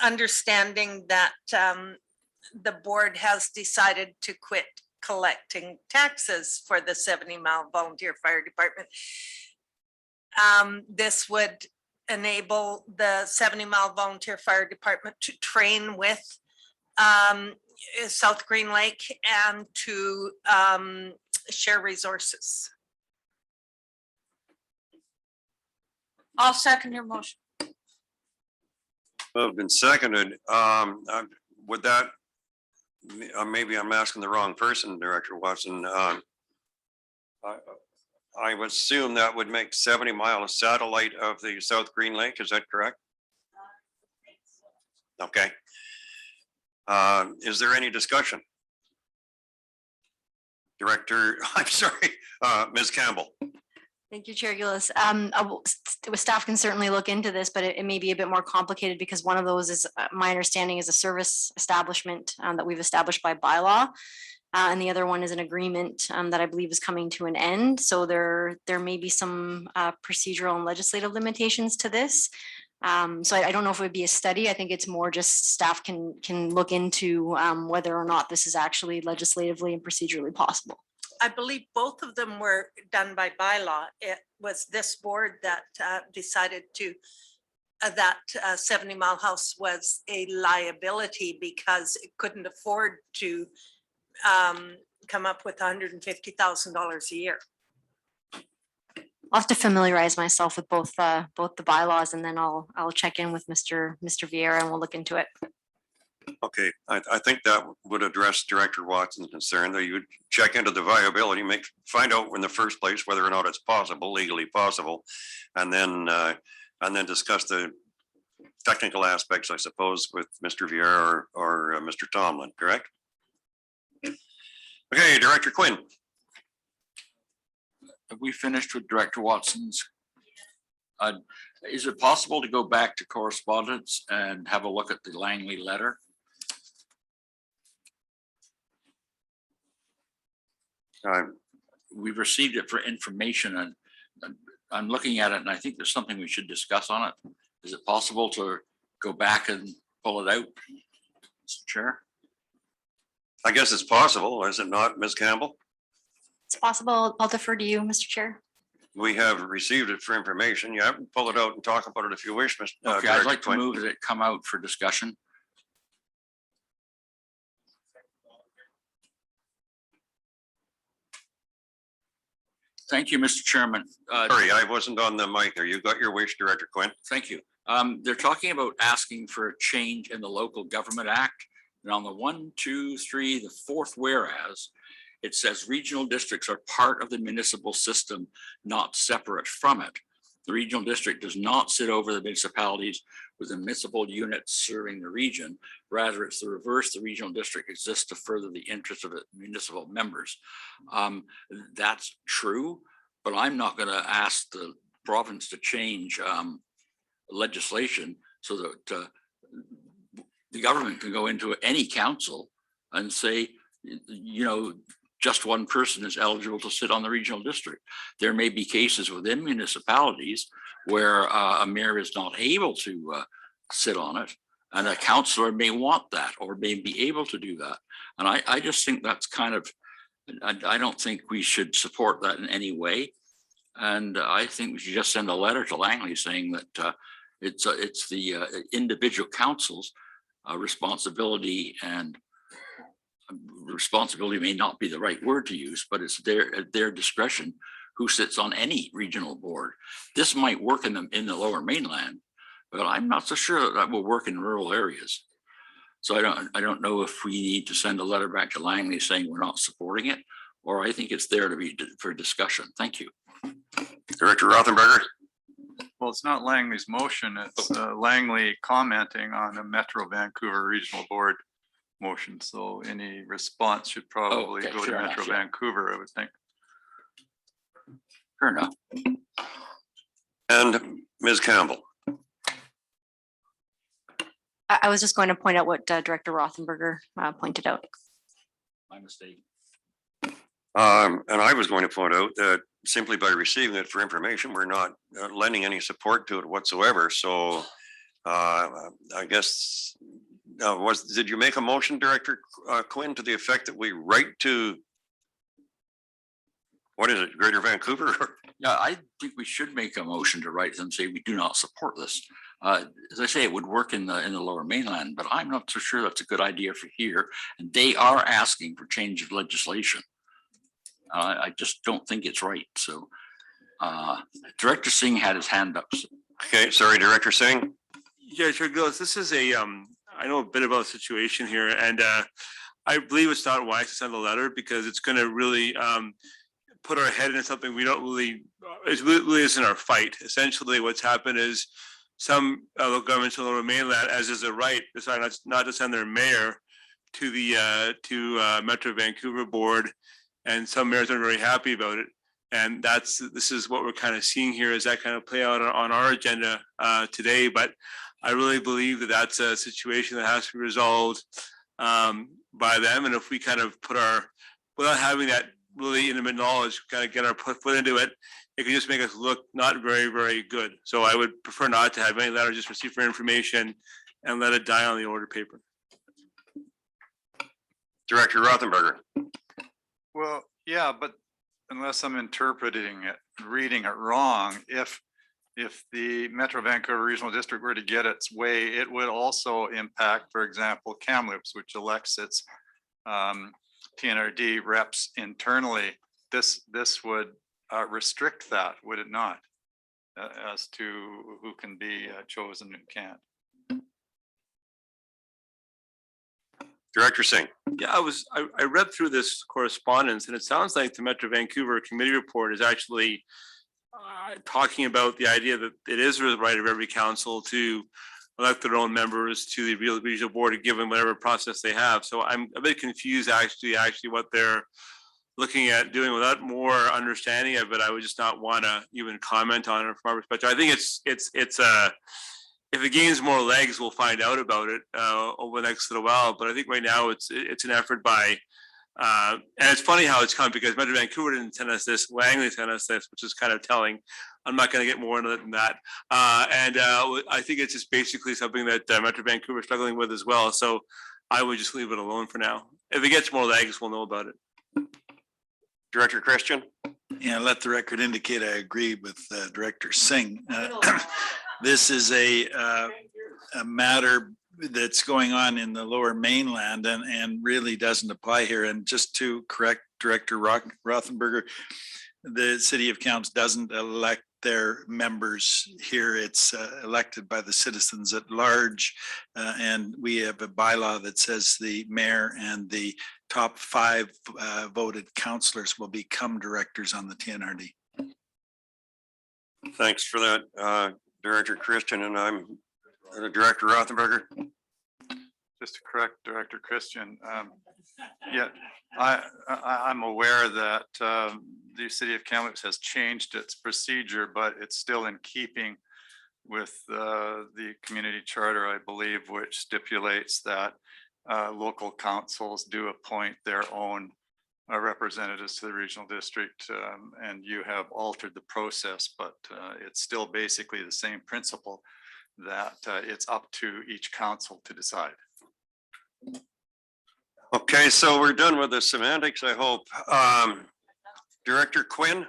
Speaker 14: understanding that the board has decided to quit collecting taxes for the 70 Mile Volunteer Fire Department. This would enable the 70 Mile Volunteer Fire Department to train with South Green Lake and to share resources.
Speaker 4: I'll second your motion.
Speaker 1: Moved and seconded. Would that, maybe I'm asking the wrong person, Director Watson. I would assume that would make 70 Mile a satellite of the South Green Lake. Is that correct? Okay. Is there any discussion? Director, I'm sorry, Ms. Campbell.
Speaker 2: Thank you, Chair Gillis. Staff can certainly look into this, but it may be a bit more complicated because one of those is, my understanding, is a service establishment that we've established by bylaw. And the other one is an agreement that I believe is coming to an end. So there may be some procedural and legislative limitations to this. So I don't know if it would be a study. I think it's more just staff can look into whether or not this is actually legislatively and procedurally possible.
Speaker 14: I believe both of them were done by bylaw. It was this board that decided to that 70 Mile House was a liability because it couldn't afford to come up with $150,000 a year.
Speaker 2: I'll have to familiarize myself with both the bylaws, and then I'll check in with Mr. Vieira and we'll look into it.
Speaker 1: Okay, I think that would address Director Watson's concern that you would check into the viability, find out in the first place whether or not it's possible, legally possible, and then discuss the technical aspects, I suppose, with Mr. Vieira or Mr. Tomlin, correct? Okay, Director Quinn.
Speaker 21: Have we finished with Director Watson's? Is it possible to go back to correspondence and have a look at the Langley letter? We've received it for information and I'm looking at it and I think there's something we should discuss on it. Is it possible to go back and pull it out, Mr. Chair?
Speaker 1: I guess it's possible, is it not, Ms. Campbell?
Speaker 2: It's possible. I'll defer to you, Mr. Chair.
Speaker 1: We have received it for information. You have to pull it out and talk about it if you wish, Mr.
Speaker 21: Okay, I'd like to move that it come out for discussion. Thank you, Mr. Chairman.
Speaker 1: Sorry, I wasn't on the mic there. You got your wish, Director Quinn.
Speaker 21: Thank you. They're talking about asking for a change in the Local Government Act. And on the 1, 2, 3, the fourth whereas, it says regional districts are part of the municipal system, not separate from it. The regional district does not sit over the municipalities with the municipal units serving the region. Rather, it's the reverse. The regional district exists to further the interests of its municipal members. That's true, but I'm not going to ask the province to change legislation so that the government can go into any council and say, you know, just one person is eligible to sit on the regional district. There may be cases within municipalities where a mayor is not able to sit on it, and a councillor may want that or may be able to do that. And I just think that's kind of, I don't think we should support that in any way. And I think we should just send a letter to Langley saying that it's the individual council's responsibility, and responsibility may not be the right word to use, but it's their discretion who sits on any regional board. This might work in the Lower Mainland, but I'm not so sure that will work in rural areas. So I don't know if we need to send a letter back to Langley saying we're not supporting it, or I think it's there to be for discussion. Thank you.
Speaker 1: Director Rothenberger.
Speaker 12: Well, it's not Langley's motion, it's Langley commenting on a Metro Vancouver Regional Board motion. So any response should probably go to Metro Vancouver, I would think.
Speaker 21: Fair enough.
Speaker 1: And Ms. Campbell.
Speaker 2: I was just going to point out what Director Rothenberger pointed out.
Speaker 21: My mistake.
Speaker 1: And I was going to point out that simply by receiving it for information, we're not lending any support to it whatsoever. So I guess, did you make a motion, Director Quinn, to the effect that we write to, what is it, Greater Vancouver?
Speaker 21: Yeah, I think we should make a motion to write them, say we do not support this. As I say, it would work in the Lower Mainland, but I'm not so sure that's a good idea for here. And they are asking for change of legislation. I just don't think it's right. So Director Singh had his hand up.
Speaker 1: Okay, sorry, Director Singh.
Speaker 5: Yeah, sure goes. This is I know a bit about the situation here, and I believe it's not wise to send a letter because it's going to really put our head into something we don't really, it really isn't our fight. Essentially, what's happened is some local governments on the Lower Mainland, as is a right, decide not to send their mayor to the Metro Vancouver board, and some mayors aren't very happy about it. And this is what we're kind of seeing here, is that kind of play out on our agenda today. But I really believe that that's a situation that has to be resolved by them. And if we kind of put without having that really intimate knowledge, kind of get our foot into it, it could just make us look not very, very good. So I would prefer not to have any letter, just receive for information and let it die on the order paper.
Speaker 1: Director Rothenberger.
Speaker 12: Well, yeah, but unless I'm interpreting it, reading it wrong, if the Metro Vancouver Regional District were to get its way, it would also impact, for example, Kamloops, which elects its TNRD reps internally. This would restrict that, would it not, as to who can be chosen and can't?
Speaker 1: Director Singh.
Speaker 5: Yeah, I read through this correspondence, and it sounds like the Metro Vancouver committee report is actually talking about the idea that it is the right of every council to elect their own members to the regional board, given whatever process they have. So I'm a bit confused actually what they're looking at doing without more understanding of it. I would just not want to even comment on it from our perspective. I think it's if it gains more legs, we'll find out about it over the next little while. But I think right now it's an effort by, and it's funny how it's come because Metro Vancouver didn't send us this, Langley sent us this, which is kind of telling. I'm not going to get more into it than that. I think it's just basically something that Metro Vancouver is struggling with as well. So I would just leave it alone for now. If it gets more legs, we'll know about it.
Speaker 1: Director Christian.
Speaker 10: Yeah, let the record indicate I agree with Director Singh. This is a matter that's going on in the Lower Mainland and really doesn't apply here. And just to correct Director Rothenberger, the City of Kamloops doesn't elect their members here. It's elected by the citizens at large. And we have a bylaw that says the mayor and the top 5 voted councillors will become directors on the TNRD.
Speaker 1: Thanks for that, Director Christian, and I'm Director Rothenberger.
Speaker 12: Just to correct Director Christian, yeah, I'm aware that the City of Kamloops has changed its procedure, but it's still in keeping with the community charter, I believe, which stipulates that local councils do appoint their own representatives to the regional district, and you have altered the process, but it's still basically the same principle that it's up to each council to decide.
Speaker 1: Okay, so we're done with the semantics, I hope. Director Quinn,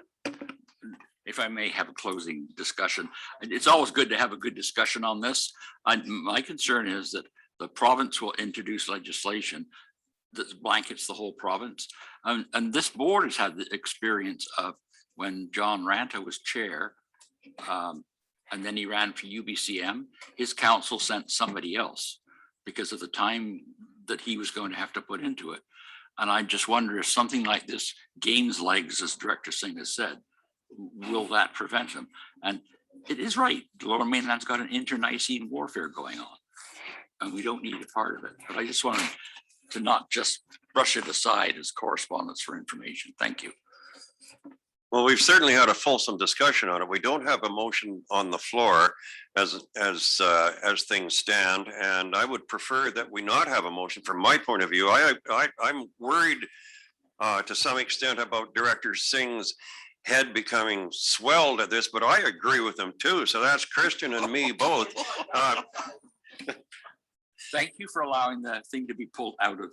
Speaker 21: if I may have a closing discussion. It's always good to have a good discussion on this. My concern is that the province will introduce legislation that blankets the whole province. And this board has had the experience of when John Ranta was chair, and then he ran for UBCM, his council sent somebody else because of the time that he was going to have to put into it. And I just wonder if something like this gains legs, as Director Singh has said, will that prevent him? And it is right, the Lower Mainland's got an internecine warfare going on, and we don't need a part of it. But I just wanted to not just brush it aside as correspondence for information. Thank you.
Speaker 1: Well, we've certainly had a fulsome discussion on it. We don't have a motion on the floor as things stand, and I would prefer that we not have a motion. From my point of view, I'm worried to some extent about Director Singh's head becoming swelled at this, but I agree with him too. So that's Christian and me both.
Speaker 21: Thank you for allowing the thing to be pulled out of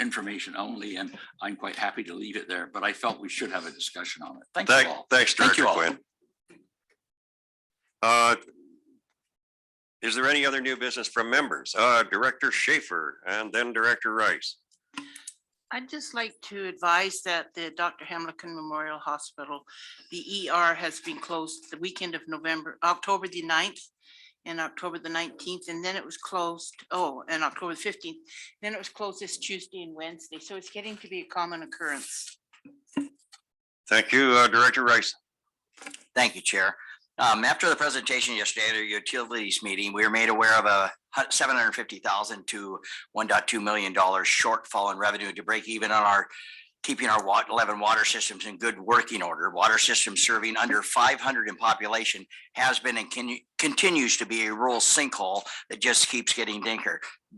Speaker 21: information only, and I'm quite happy to leave it there, but I felt we should have a discussion on it. Thank you all.
Speaker 1: Thanks, Director
Speaker 21: Thank you
Speaker 1: Quinn. Is there any other new business from members? Director Schaefer and then Director Rice.
Speaker 9: I'd just like to advise that the Dr. Hamilton Memorial Hospital, the ER has been closed the weekend of October the 9th and October the 19th, and then it was closed, and October the 15th. Then it was closed this Tuesday and Wednesday. So it's getting to be a common occurrence.
Speaker 1: Thank you, Director Rice.
Speaker 13: Thank you, Chair. After the presentation yesterday at our utilities meeting, we were made aware of a $750,000 to $1.2 million shortfall in revenue to break even on our keeping our 11 water systems in good working order. Water systems serving under 500 in population has been and continues to be a rural sinkhole that just keeps getting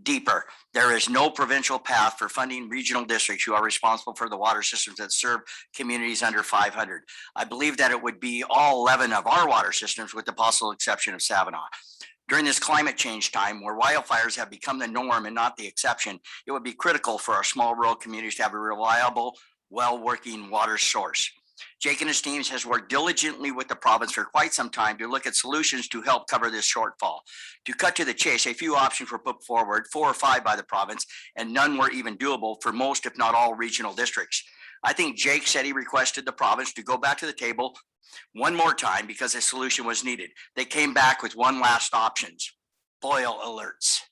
Speaker 13: deeper. There is no provincial path for funding regional districts who are responsible for the water systems that serve communities under 500. I believe that it would be all 11 of our water systems with the possible exception of Savannah. During this climate change time where wildfires have become the norm and not the exception, it would be critical for our small rural communities to have a reliable, well-working water source. Jake and his teams has worked diligently with the province for quite some time to look at solutions to help cover this shortfall. To cut to the chase, a few options were put forward, 4 or 5 by the province, and none were even doable for most, if not all, regional districts. I think Jake said he requested the province to go back to the table one more time because a solution was needed. They came back with one last options, boil alerts.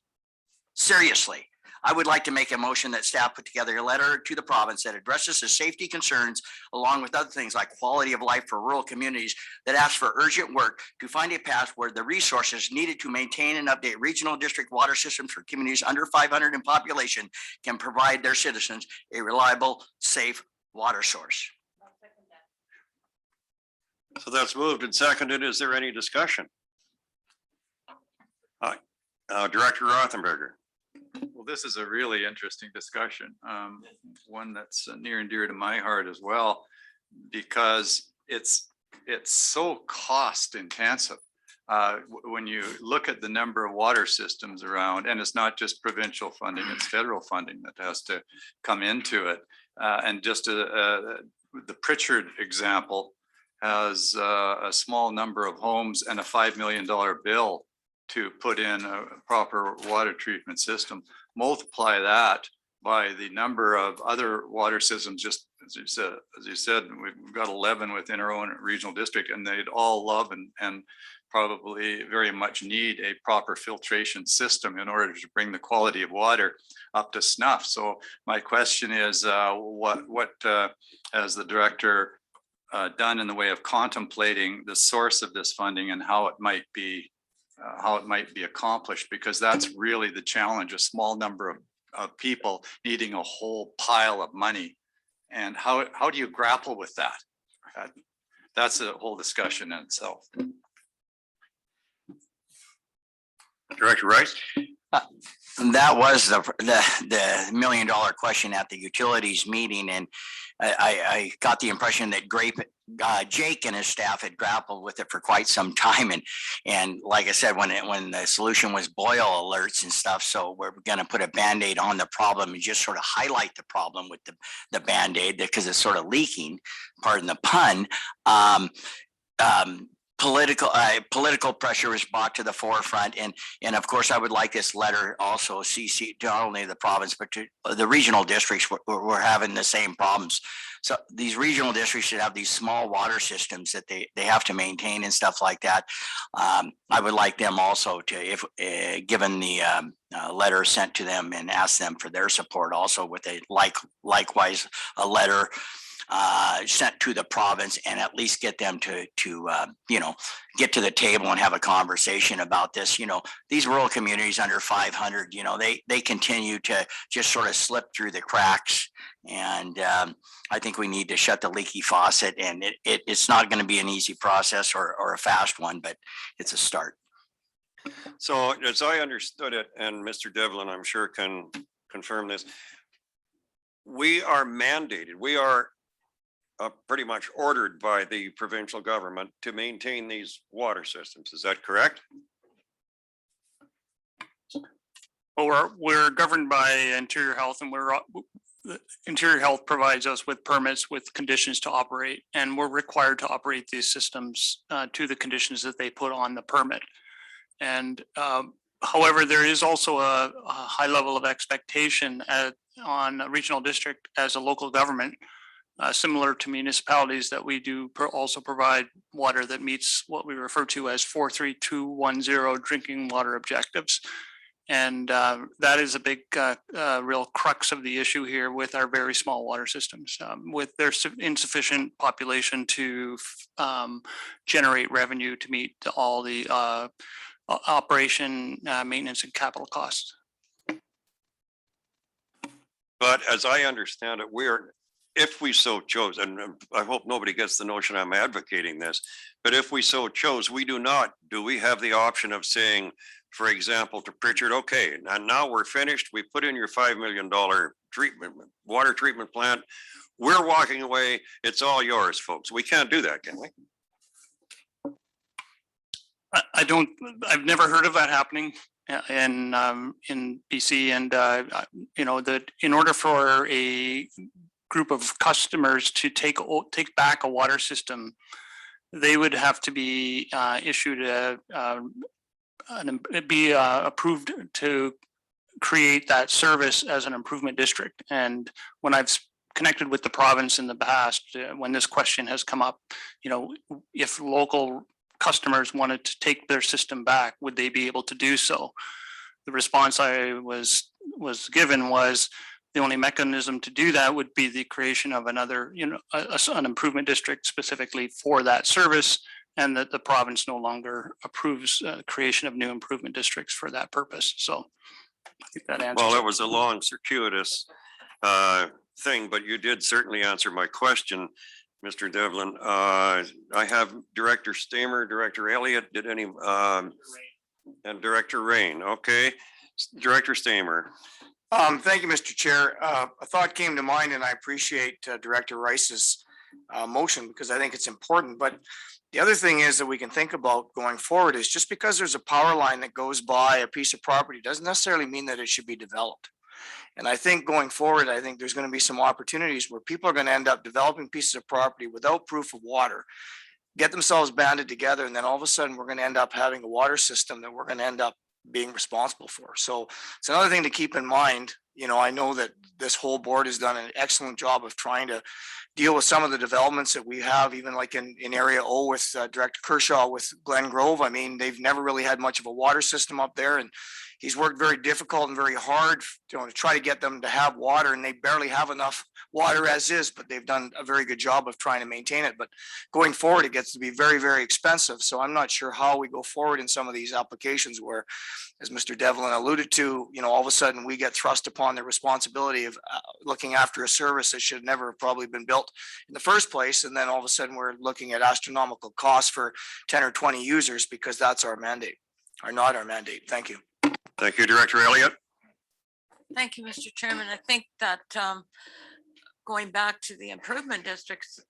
Speaker 13: Seriously, I would like to make a motion that staff put together a letter to the province that addresses the safety concerns along with other things like quality of life for rural communities that asks for urgent work to find a path where the resources needed to maintain and update regional district water systems for communities under 500 in population can provide their citizens a reliable, safe water source.
Speaker 1: So that's moved and seconded. Is there any discussion? Director Rothenberger.
Speaker 12: Well, this is a really interesting discussion, one that's near and dear to my heart as well, because it's so cost intensive. When you look at the number of water systems around, and it's not just provincial funding, it's federal funding that has to come into it. And just the Pritchard example has a small number of homes and a $5 million bill to put in a proper water treatment system. Multiply that by the number of other water systems, just as you said, we've got 11 within our own regional district, and they'd all love and probably very much need a proper filtration system in order to bring the quality of water up to snuff. So my question is, what has the director done in the way of contemplating the source of this funding and how it might be accomplished? Because that's really the challenge, a small number of people needing a whole pile of money. And how do you grapple with that? That's a whole discussion in itself.
Speaker 1: Director Rice.
Speaker 13: That was the $1 million question at the utilities meeting, and I got the impression that Jake and his staff had grappled with it for quite some time, and like I said, when the solution was boil alerts and stuff, so we're going to put a Band-Aid on the problem and just sort of highlight the problem with the Band-Aid because it's sort of leaking, pardon the pun. political pressure is brought to the forefront. And of course, I would like this letter also CC to not only the province, but to the regional districts. We're having the same problems. So these regional districts should have these small water systems that they have to maintain and stuff like that. I would like them also to, if given the letter sent to them, and ask them for their support also with a likewise a letter sent to the province, and at least get them to get to the table and have a conversation about this. These rural communities under 500, they continue to just sort of slip through the cracks. And I think we need to shut the leaky faucet, and it's not going to be an easy process or a fast one, but it's a start.
Speaker 1: So as I understood it, and Mr. Devlin, I'm sure can confirm this, we are mandated, we are pretty much ordered by the provincial government to maintain these water systems. Is that correct?
Speaker 23: Well, we're governed by Interior Health, and Interior Health provides us with permits with conditions to operate, and we're required to operate these systems to the conditions that they put on the permit. And however, there is also a high level of expectation on a regional district as a local government, similar to municipalities, that we do also provide water that meets what we refer to as 43210 drinking water objectives. And that is a big real crux of the issue here with our very small water systems, with their insufficient population to generate revenue to meet all the operation, maintenance, and capital costs.
Speaker 1: But as I understand it, if we so chose, and I hope nobody gets the notion I'm advocating this, but if we so chose, do we have the option of saying, for example, to Pritchard, okay, and now we're finished, we put in your $5 million water treatment plant, we're walking away, it's all yours, folks. We can't do that, can we?
Speaker 23: I've never heard of that happening in BC, and that in order for a group of customers to take back a water system, they would have to be issued approved to create that service as an improvement district. And when I've connected with the province in the past, when this question has come up, if local customers wanted to take their system back, would they be able to do so? The response I was given was the only mechanism to do that would be the creation of another, an improvement district specifically for that service, and that the province no longer approves creation of new improvement districts for that purpose. So I think that answers.
Speaker 1: Well, it was a long circuitous thing, but you did certainly answer my question, Mr. Devlin. I have Director Stamer, Director Elliott, and Director Rain. Okay, Director Stamer.
Speaker 15: Thank you, Mr. Chair. A thought came to mind, and I appreciate Director Rice's motion, because I think it's important. But the other thing is that we can think about going forward is, just because there's a power line that goes by a piece of property doesn't necessarily mean that it should be developed. And I think going forward, I think there's going to be some opportunities where people are going to end up developing pieces of property without proof of water, get themselves banded together, and then all of a sudden we're going to end up having a water system that we're going to end up being responsible for. So it's another thing to keep in mind. I know that this whole board has done an excellent job of trying to deal with some of the developments that we have, even like in Area O with Director Kershaw with Glen Grove. I mean, they've never really had much of a water system up there, and he's worked very difficult and very hard to try to get them to have water, and they barely have enough water as is, but they've done a very good job of trying to maintain it. But going forward, it gets to be very, very expensive. So I'm not sure how we go forward in some of these applications where, as Mr. Devlin alluded to, all of a sudden we get thrust upon the responsibility of looking after a service that should never have probably been built in the first place. And then all of a sudden we're looking at astronomical costs for 10 or 20 users because that's our mandate, or not our mandate. Thank you.
Speaker 1: Thank you, Director Elliott.
Speaker 4: Thank you, Mr. Chairman. I think that going back to the improvement districts,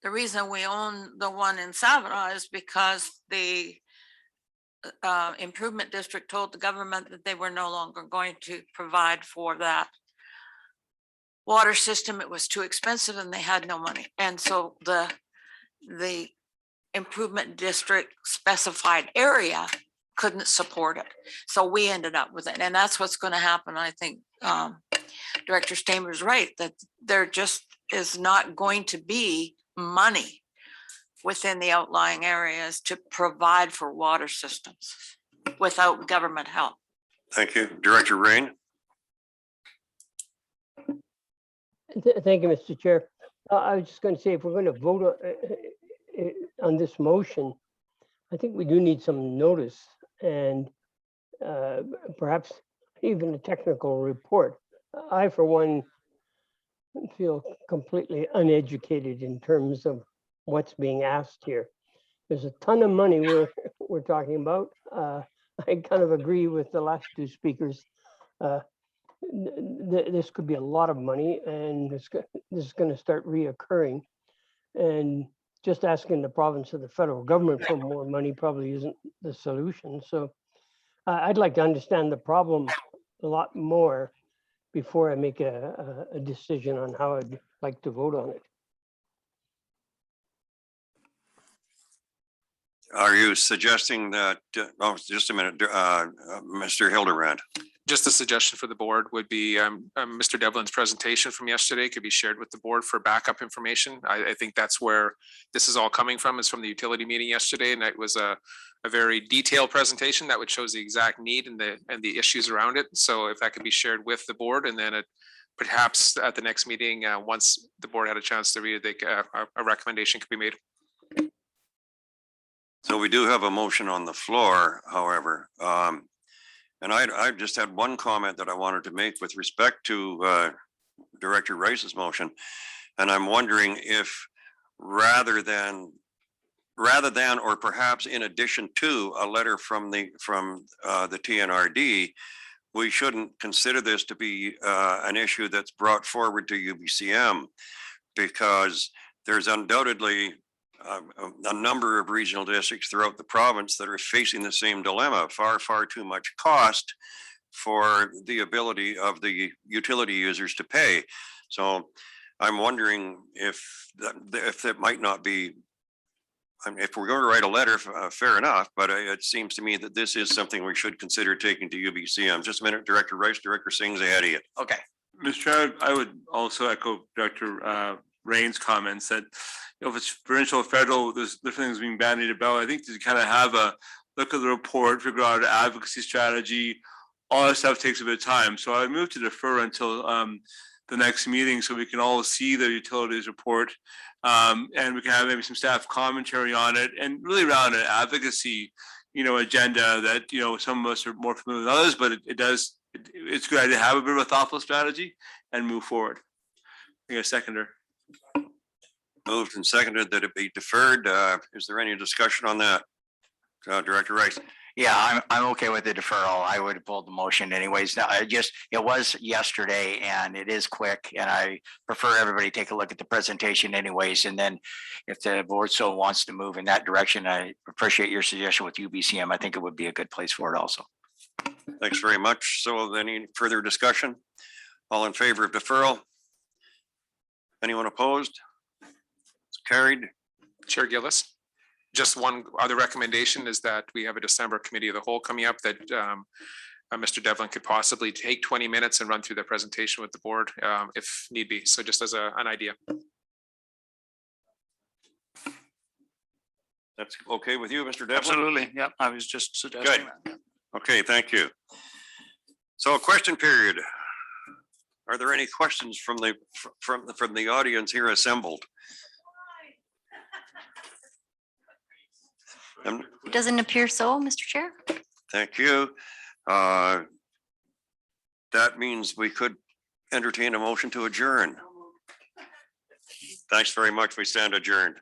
Speaker 4: the reason we own the one in Savara is because the improvement district told the government that they were no longer going to provide for that water system. It was too expensive and they had no money. And so the improvement district specified area couldn't support it. So we ended up with it. And that's what's going to happen. I think Director Stamer's right, that there just is not going to be money within the outlying areas to provide for water systems without government help.
Speaker 1: Thank you. Director Rain.
Speaker 16: Thank you, Mr. Chair. I was just going to say, if we're going to vote on this motion, I think we do need some notice and perhaps even a technical report. I, for one, feel completely uneducated in terms of what's being asked here. There's a ton of money we're talking about. I kind of agree with the last two speakers. This could be a lot of money, and this is going to start reoccurring. And just asking the province or the federal government for more money probably isn't the solution. So I'd like to understand the problem a lot more before I make a decision on how I'd like to vote on it.
Speaker 1: Are you suggesting that, oh, just a minute, Mr. Hildebrand?
Speaker 8: Just a suggestion for the board would be Mr. Devlin's presentation from yesterday could be shared with the board for backup information. I think that's where this is all coming from, is from the utility meeting yesterday, and it was a very detailed presentation that would shows the exact need and the issues around it. So if that could be shared with the board, and then perhaps at the next meeting, once the board had a chance to read it, a recommendation could be made.
Speaker 1: So we do have a motion on the floor, however. And I just had one comment that I wanted to make with respect to Director Rice's motion. And I'm wondering if rather than or perhaps in addition to a letter from the TNRD, we shouldn't consider this to be an issue that's brought forward to UBCM, because there's undoubtedly a number of regional districts throughout the province that are facing the same dilemma: far too much cost for the ability of the utility users to pay. So I'm wondering if that might not be, I mean, if we're going to write a letter, fair enough, but it seems to me that this is something we should consider taking to UBCM. Just a minute, Director Rice. Director Singh's ahead of you.
Speaker 13: Okay.
Speaker 5: Mr. Chair, I would also echo Director Rain's comments that if it's provincial or federal, there's different things being bandied about. I think to kind of have a look at the report, figure out an advocacy strategy, all that stuff takes a bit of time. So I move to defer until the next meeting so we can all see the utilities report, and we can have maybe some staff commentary on it, and really around an advocacy, agenda that, some of us are more familiar with others, but it's a good idea to have a bit of a thoughtful strategy and move forward. I think a seconder.
Speaker 1: Moved and seconded that it be deferred. Is there any discussion on that? Director Rice.
Speaker 13: Yeah, I'm okay with the deferral. I would have pulled the motion anyways. Now, it was yesterday and it is quick, and I prefer everybody take a look at the presentation anyways. And then if the board so wants to move in that direction, I appreciate your suggestion with UBCM. I think it would be a good place for it also.
Speaker 1: Thanks very much. So any further discussion? All in favor of deferral? Anyone opposed? It's carried.
Speaker 8: Chair Gillis, just one other recommendation is that we have a December committee of the whole coming up that Mr. Devlin could possibly take 20 minutes and run through the presentation with the board if need be. So just as an idea.
Speaker 1: That's okay with you, Mr. Devlin?
Speaker 15: Absolutely. Yeah, I was just suggesting that.
Speaker 1: Okay, thank you. So question period. Are there any questions from the audience here assembled?
Speaker 2: It doesn't appear so, Mr. Chair.
Speaker 1: Thank you. That means we could entertain a motion to adjourn. Thanks very much. We stand adjourned.